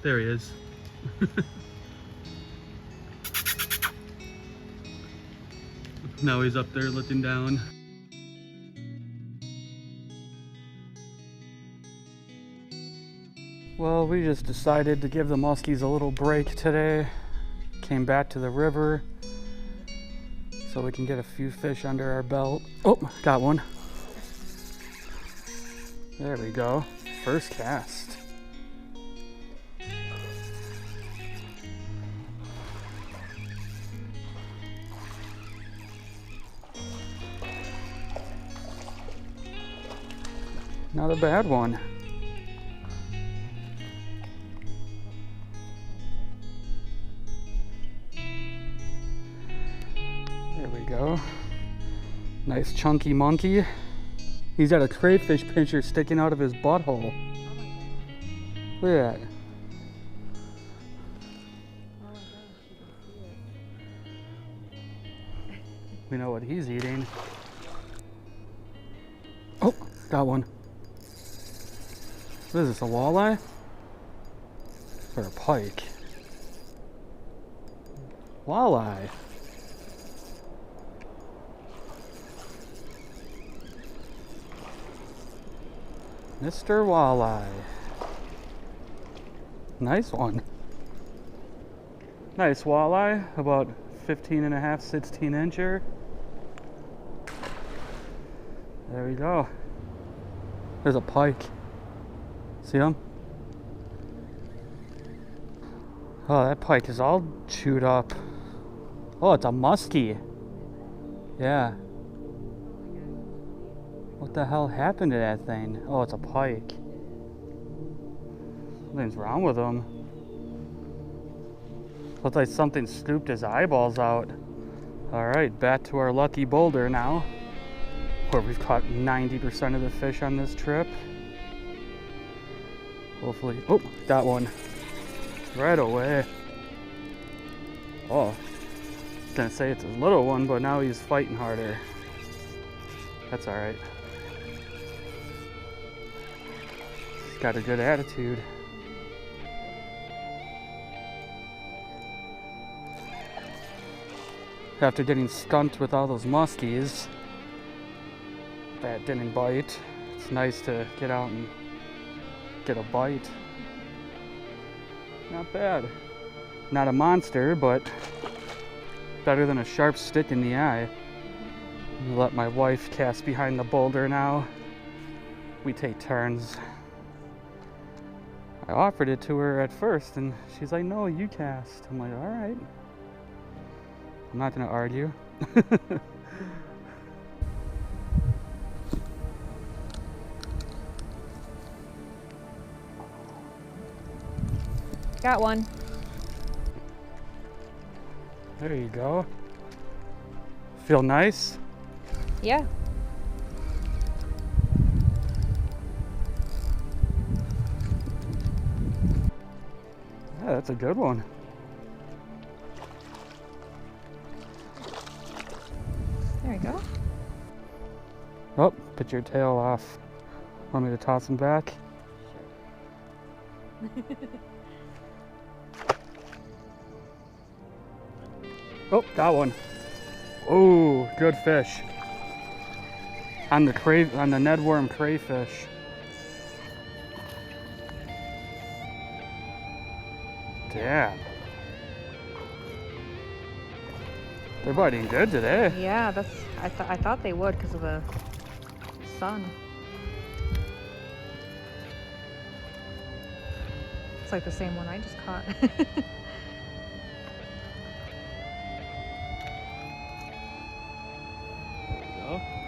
There he is. Now he's up there looking down. Well, we just decided to give the muskies a little break today. Came back to the river so we can get a few fish under our belt. Oh, got one. There we go. First cast. Not a bad one. There we go. Nice chunky monkey. He's got a crayfish pincher sticking out of his butthole. Look at that. We know what he's eating. Oh, got one. What is this, a walleye? Or a pike? Walleye. Mr. Walleye. Nice one. Nice walleye, about 15 and a half, 16 incher. There we go. There's a pike. See him? Oh, that pike is all chewed up. Oh, it's a musky. Yeah. What the hell happened to that thing? Oh, it's a pike. Something's wrong with him. Looks like something scooped his eyeballs out. Alright, back to our lucky boulder now, where we've caught 90% of the fish on this trip. Hopefully, oh, got one. Right away. Oh, I was gonna say it's a little one, but now he's fighting harder. That's alright. He's got a good attitude. After getting skunked with all those muskies that didn't bite, it's nice to get out and get a bite. Not bad. Not a monster, but better than a sharp stick in the eye. I'll let my wife cast behind the boulder now. We take turns. I offered it to her at first and she's like, no, you cast. I'm like, all right. I'm not gonna argue. Got one. There you go. Feel nice? Yeah. Yeah, that's a good one. There we go. Oh, put your tail off. Want me to toss him back? Oh, got one. Oh, good fish. On the Nedworm crayfish. Damn. They're biting good today. Yeah, I thought they would because of the sun. It's like the same one I just caught.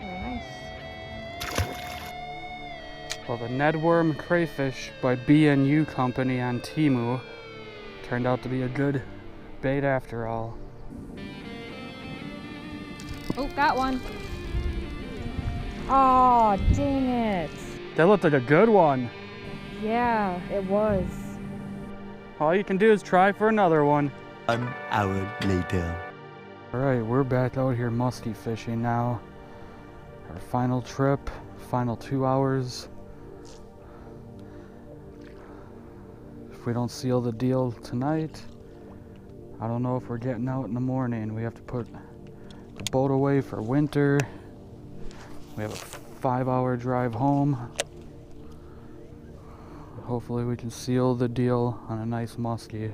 Very nice. Well, the Nedworm crayfish by BNU Company on Temu turned out to be a good bait after all. Oh, got one. Oh, dang it. That looked like a good one. Yeah, it was. All you can do is try for another one. 1 hour later. Alright, we're back out here musky fishing now. Our final trip, final 2 hours. If we don't seal the deal tonight, I don't know if we're getting out in the morning. We have to put the boat away for winter. We have a 5-hour drive home. Hopefully we can seal the deal on a nice muskie.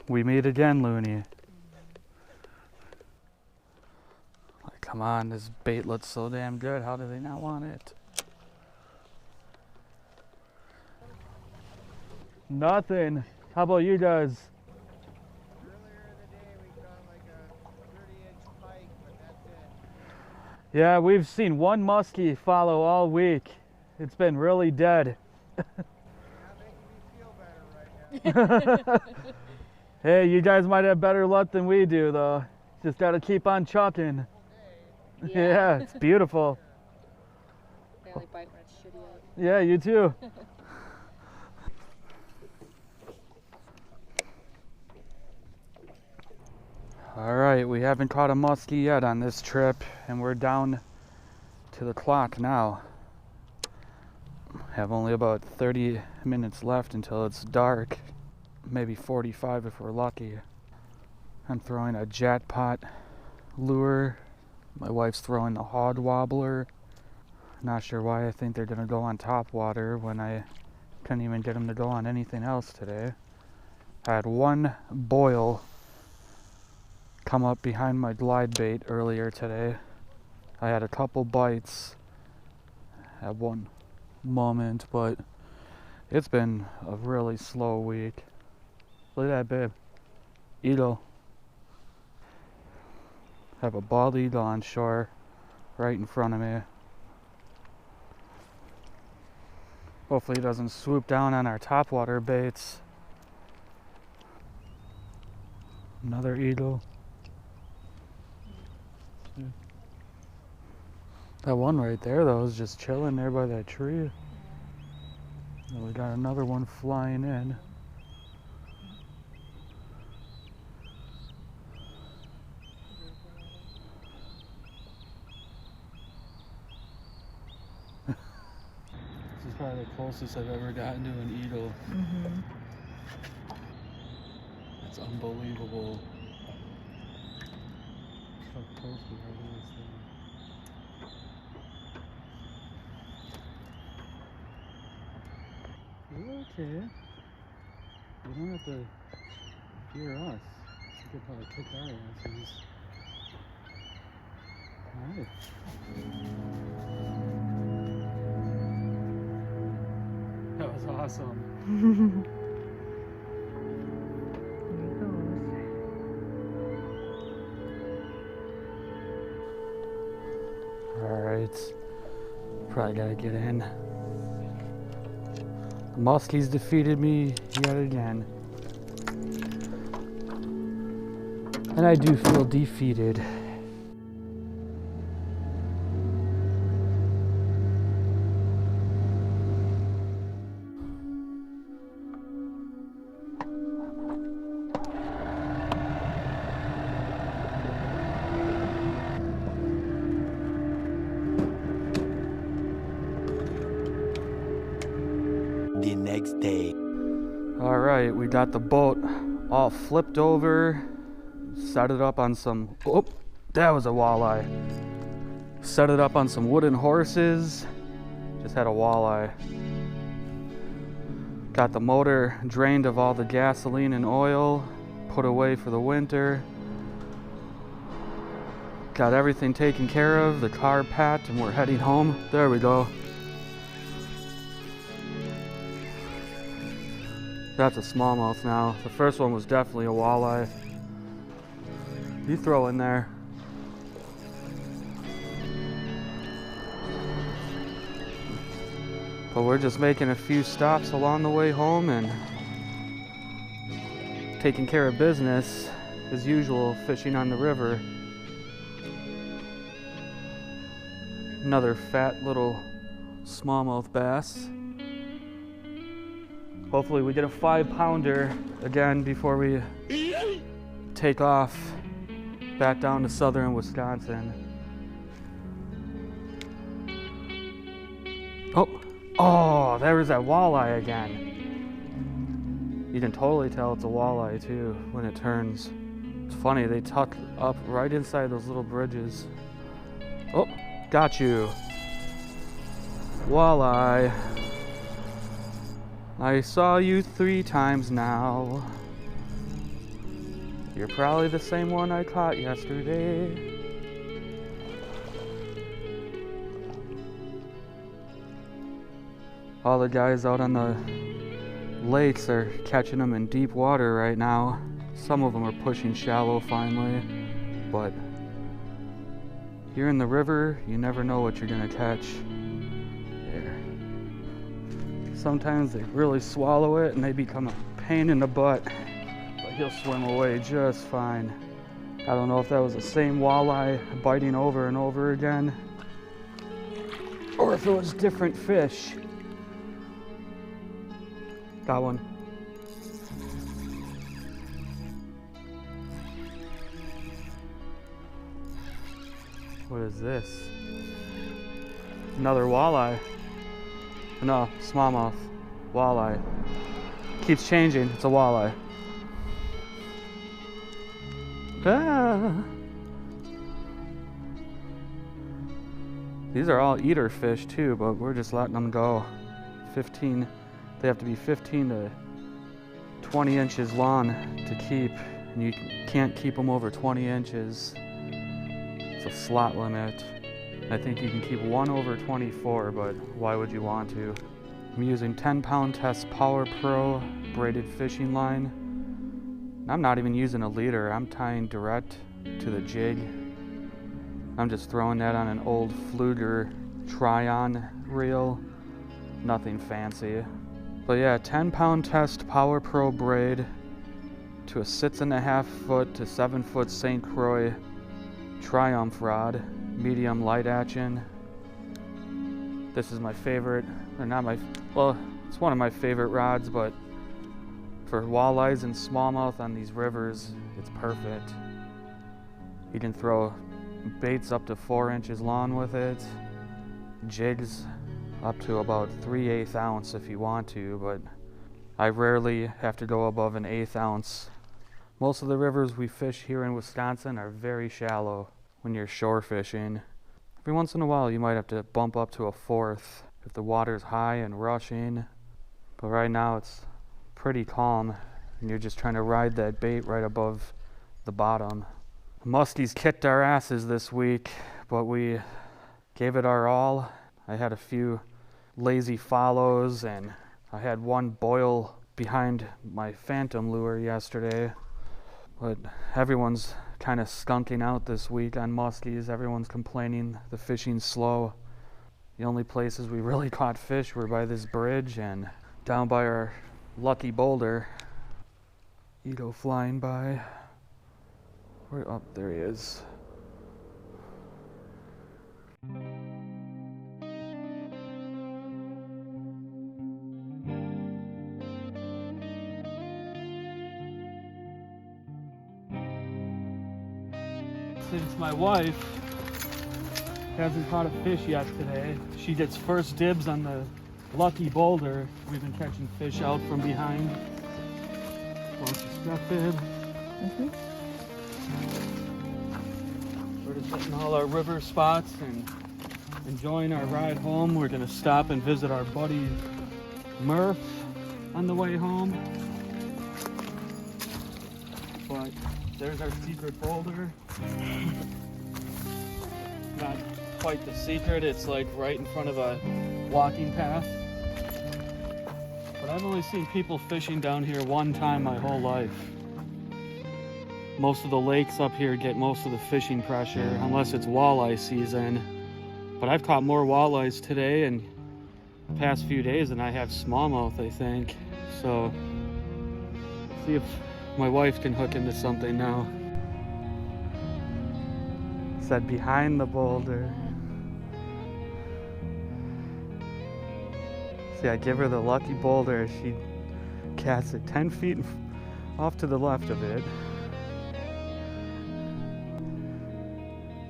We meet again, Looney. Like, come on, this bait looks so damn good. How do they not want it? Nothing. How about you guys? Earlier in the day we caught like a 30-inch pike, but that's it. Yeah, we've seen one muskie follow all week. It's been really dead. You're not making me feel better right now. Hey, you guys might have better luck than we do, though. Just gotta keep on chucking. Yeah, it's beautiful. They only bite when it's shitty out. Yeah, you too. Alright, we haven't caught a muskie yet on this trip, and we're down to the clock now. Have only about 30 minutes left until it's dark. Maybe 45 if we're lucky. I'm throwing a jackpot lure. My wife's throwing the hod wobbler. Not sure why I think they're gonna go on top water when I couldn't even get them to go on anything else today. I had one boil come up behind my glide bait earlier today. I had a couple bites at one moment, but it's been a really slow week. Look at that, babe. Eagle. Have a bald eagle on shore right in front of me. Hopefully he doesn't swoop down on our topwater baits. Another eagle. That one right there though is just chilling there by that tree. And we got another one flying in. This is probably the closest I've ever gotten to an eagle. Mm-hmm. It's unbelievable. How close we are to this thing. Okay. You don't have to fear us. You could probably kick our asses. Alright. That was awesome. Alright. Probably gotta get in. The Muskies defeated me yet again. And I do feel defeated. The next day. All right, we got the boat all flipped over, set it up on some, oh, that was a walleye. Set it up on some wooden horses, just had a walleye. Got the motor drained of all the gasoline and oil, put away for the winter. Got everything taken care of, the car packed, and we're heading home. There we go. That's a smallmouth now. The first one was definitely a walleye. You throw in there. But we're just making a few stops along the way home and taking care of business as usual, fishing on the river. Another fat little smallmouth bass. Hopefully we get a 5-pounder again before we take off back down to southern Wisconsin. Oh, there was that walleye again. You can totally tell it's a walleye too when it turns. It's funny, they tuck up right inside those little bridges. Oh, got you. Walleye. I saw you 3 times now. You're probably the same one I caught yesterday. All the guys out on the lakes are catching them in deep water right now. Some of them are pushing shallow finally, but here in the river, you never know what you're gonna catch. Sometimes they really swallow it and they become a pain in the butt, but he'll swim away just fine. I don't know if that was the same walleye biting over and over again, or if it was different fish. Got one. What is this? Another walleye. No, smallmouth. Walleye. Keeps changing. It's a walleye. Ah. These are all eater fish too, but we're just letting them go. 15. They have to be 15 to 20 inches long to keep, and you can't keep them over 20 inches. It's a slot limit. I think you can keep one over 24, but why would you want to? I'm using 10-pound test Power Pro braided fishing line. I'm not even using a leader. I'm tying direct to the jig. I'm just throwing that on an old Fluger Tryon reel. Nothing fancy. But yeah, 10-pound test Power Pro braid to a 6.5 foot to 7 foot St. Croix Triumph rod. Medium light action. This is my favorite, or not my, well, it's one of my favorite rods, but for walleyes and smallmouth on these rivers, it's perfect. You can throw baits up to 4 inches long with it, jigs up to about 3/8 ounce if you want to, but I rarely have to go above an 1/8 ounce. Most of the rivers we fish here in Wisconsin are very shallow. When you're shore fishing, every once in a while you might have to bump up to a 1/4 if the water's high and rushing, but right now it's pretty calm and you're just trying to ride that bait right above the bottom. Muskies kicked our asses this week, but we gave it our all. I had a few lazy follows, and I had one boil behind my phantom lure yesterday. But everyone's kind of skunking out this week on muskies. Everyone's complaining the fishing's slow. The only places we really caught fish were by this bridge and down by our lucky boulder. Eagle flying by. Where? Oh, there he is. Since my wife hasn't caught a fish yet today, she gets first dibs on the lucky boulder. We've been catching fish out from behind. Bunch of stuff in. We're just hitting all our river spots and enjoying our ride home. We're gonna stop and visit our buddy Murph on the way home. But there's our secret boulder. Not quite the secret, it's like right in front of a walking path. But I've only seen people fishing down here one time my whole life. Most of the lakes up here get most of the fishing pressure, unless it's walleye season. But I've caught more walleyes today and the past few days than I have smallmouth, I think. So, see if my wife can hook into something now. Said behind the boulder. See, I give her the lucky boulder. She casts it 10 feet off to the left of it.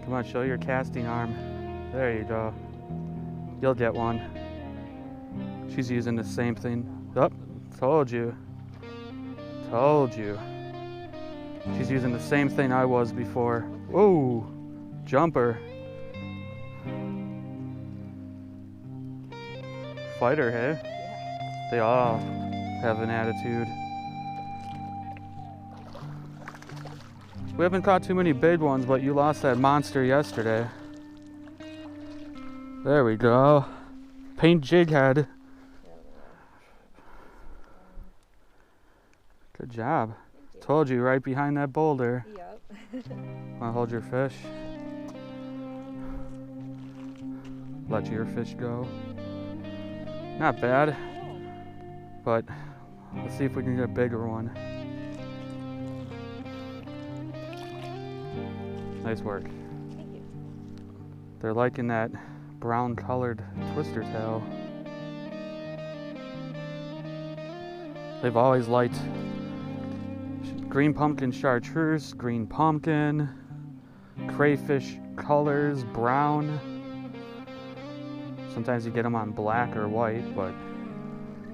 Come on, show your casting arm. There you go. You'll get one. She's using the same thing. Oh, told you. Told you. She's using the same thing I was before. Whoa, jumper. Fighter, hey? They all have an attitude. We haven't caught too many big ones, but you lost that monster yesterday. There we go. Paint jig head. Good job. Told you, right behind that boulder. Yep. Wanna hold your fish? Let your fish go. Not bad, but let's see if we can get a bigger one. Nice work. Thank you. They're liking that brown colored twister tail. They've always liked green pumpkin chartreuse, green pumpkin, crayfish colors, brown. Sometimes you get them on black or white, but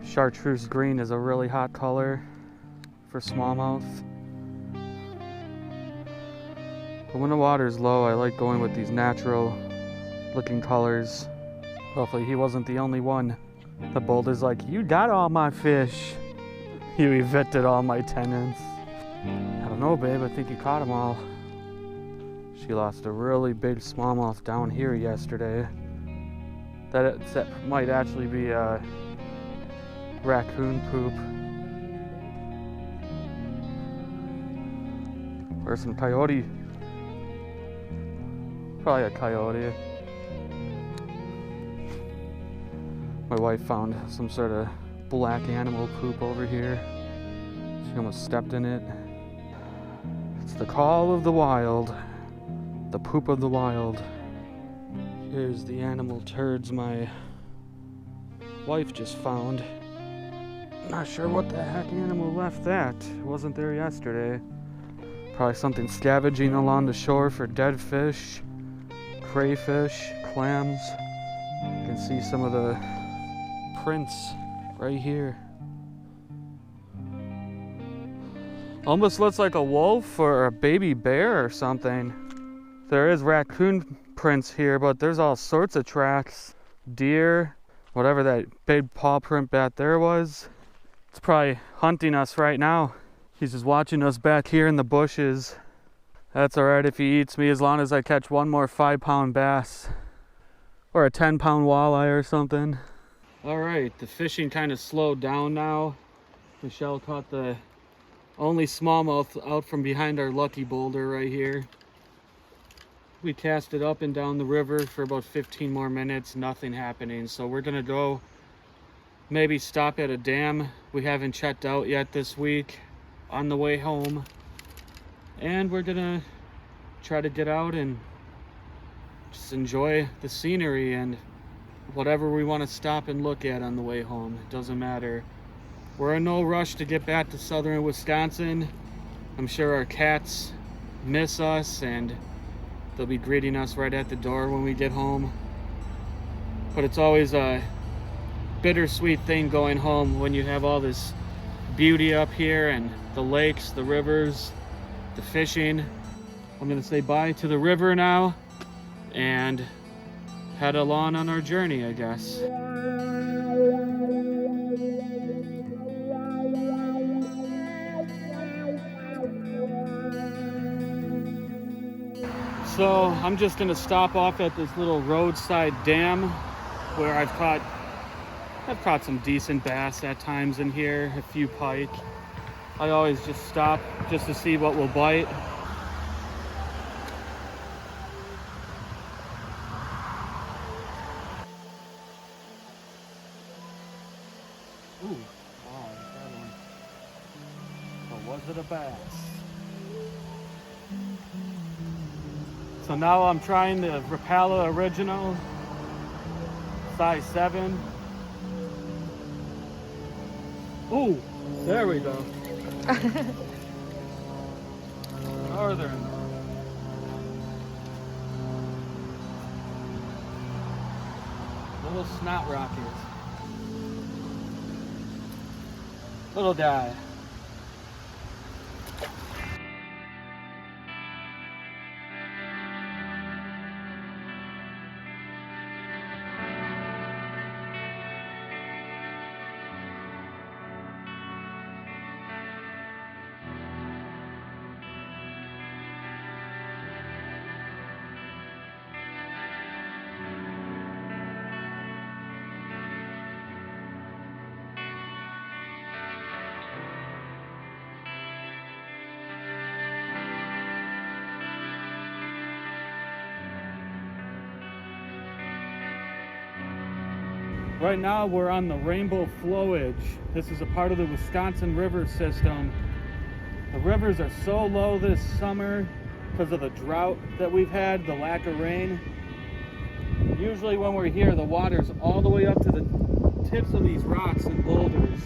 chartreuse green is a really hot color for smallmouth. But when the water's low, I like going with these natural looking colors. Hopefully he wasn't the only one. The boulder's like, you got all my fish. You evicted all my tenants. I don't know, babe, I think you caught them all. She lost a really big smallmouth down here yesterday. That might actually be raccoon poop. Or some coyote. Probably a coyote. My wife found some sort of black animal poop over here. She almost stepped in it. It's the call of the wild. The poop of the wild. Here's the animal turds my wife just found. Not sure what the heck animal left that. It wasn't there yesterday. Probably something scavenging along the shore for dead fish, crayfish, clams. You can see some of the prints right here. Almost looks like a wolf or a baby bear or something. There is raccoon prints here, but there's all sorts of tracks. Deer, whatever that big paw print back there was. It's probably hunting us right now. He's just watching us back here in the bushes. That's alright if he eats me as long as I catch one more 5-pound bass or a 10-pound walleye or something. Alright, the fishing kind of slowed down now. Michelle caught the only smallmouth out from behind our lucky boulder right here. We cast it up and down the river for about 15 more minutes, nothing happening. So we're gonna go maybe stop at a dam we haven't checked out yet this week on the way home. And we're gonna try to get out and just enjoy the scenery and whatever we want to stop and look at on the way home. It doesn't matter. We're in no rush to get back to southern Wisconsin. I'm sure our cats miss us and they'll be greeting us right at the door when we get home. But it's always a bittersweet thing going home when you have all this beauty up here and the lakes, the rivers, the fishing. I'm gonna say bye to the river now and head along on our journey, I guess. So I'm just gonna stop off at this little roadside dam where I've caught some decent bass at times in here, a few pike. I always just stop just to see what will bite. Ooh, wow, that one. Or was it a bass? So now I'm trying the Rapala Original, size 7. Ooh, there we go. Northern. Little snot rockets. Little guy. Right now we're on the Rainbow Flowage. This is a part of the Wisconsin River system. The rivers are so low this summer because of the drought that we've had, the lack of rain. Usually when we're here, the water's all the way up to the tips of these rocks and boulders.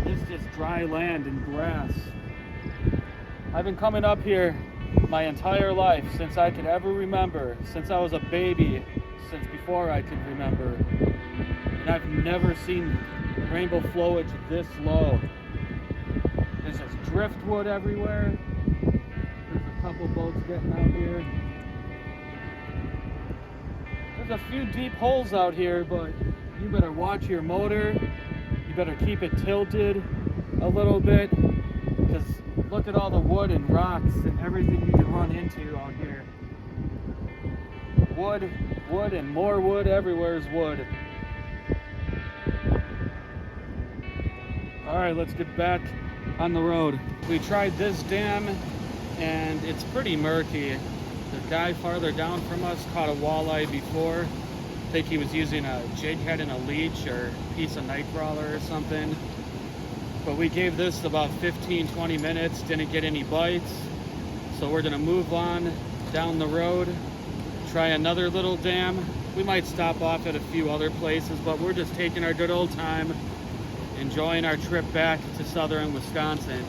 It's just dry land and grass. I've been coming up here my entire life, since I can ever remember, since I was a baby, since before I could remember. And I've never seen rainbow flowage this low. There's just driftwood everywhere. There's a couple boats getting out here. There's a few deep holes out here, but you better watch your motor. You better keep it tilted a little bit, because look at all the wood and rocks and everything you can run into out here. Wood, wood, and more wood. Everywhere is wood. All right, let's get back on the road. We tried this dam and it's pretty murky. The guy farther down from us caught a walleye before. I think he was using a jig head and a leech or a piece of night crawler or something. But we gave this about 15-20 minutes, didn't get any bites. So we're gonna move on down the road, try another little dam. We might stop off at a few other places, but we're just taking our good old time, enjoying our trip back to southern Wisconsin.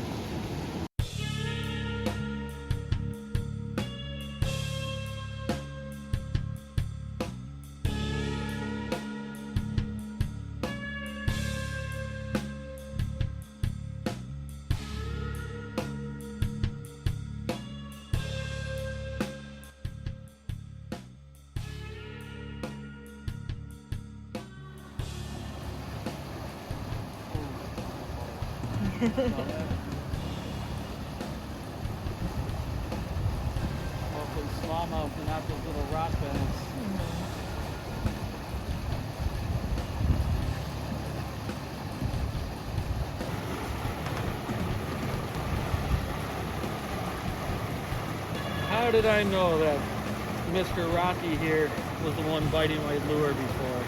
smallmouth and not those little rock bass. How did I know that Mr. Rocky here was the one biting my lure before?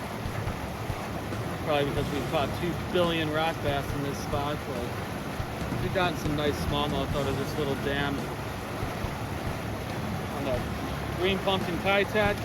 Probably because we've caught 2 billion rock bass in this spot, but we've gotten some nice smallmouth out of this little dam on the green pumpkin Kitech.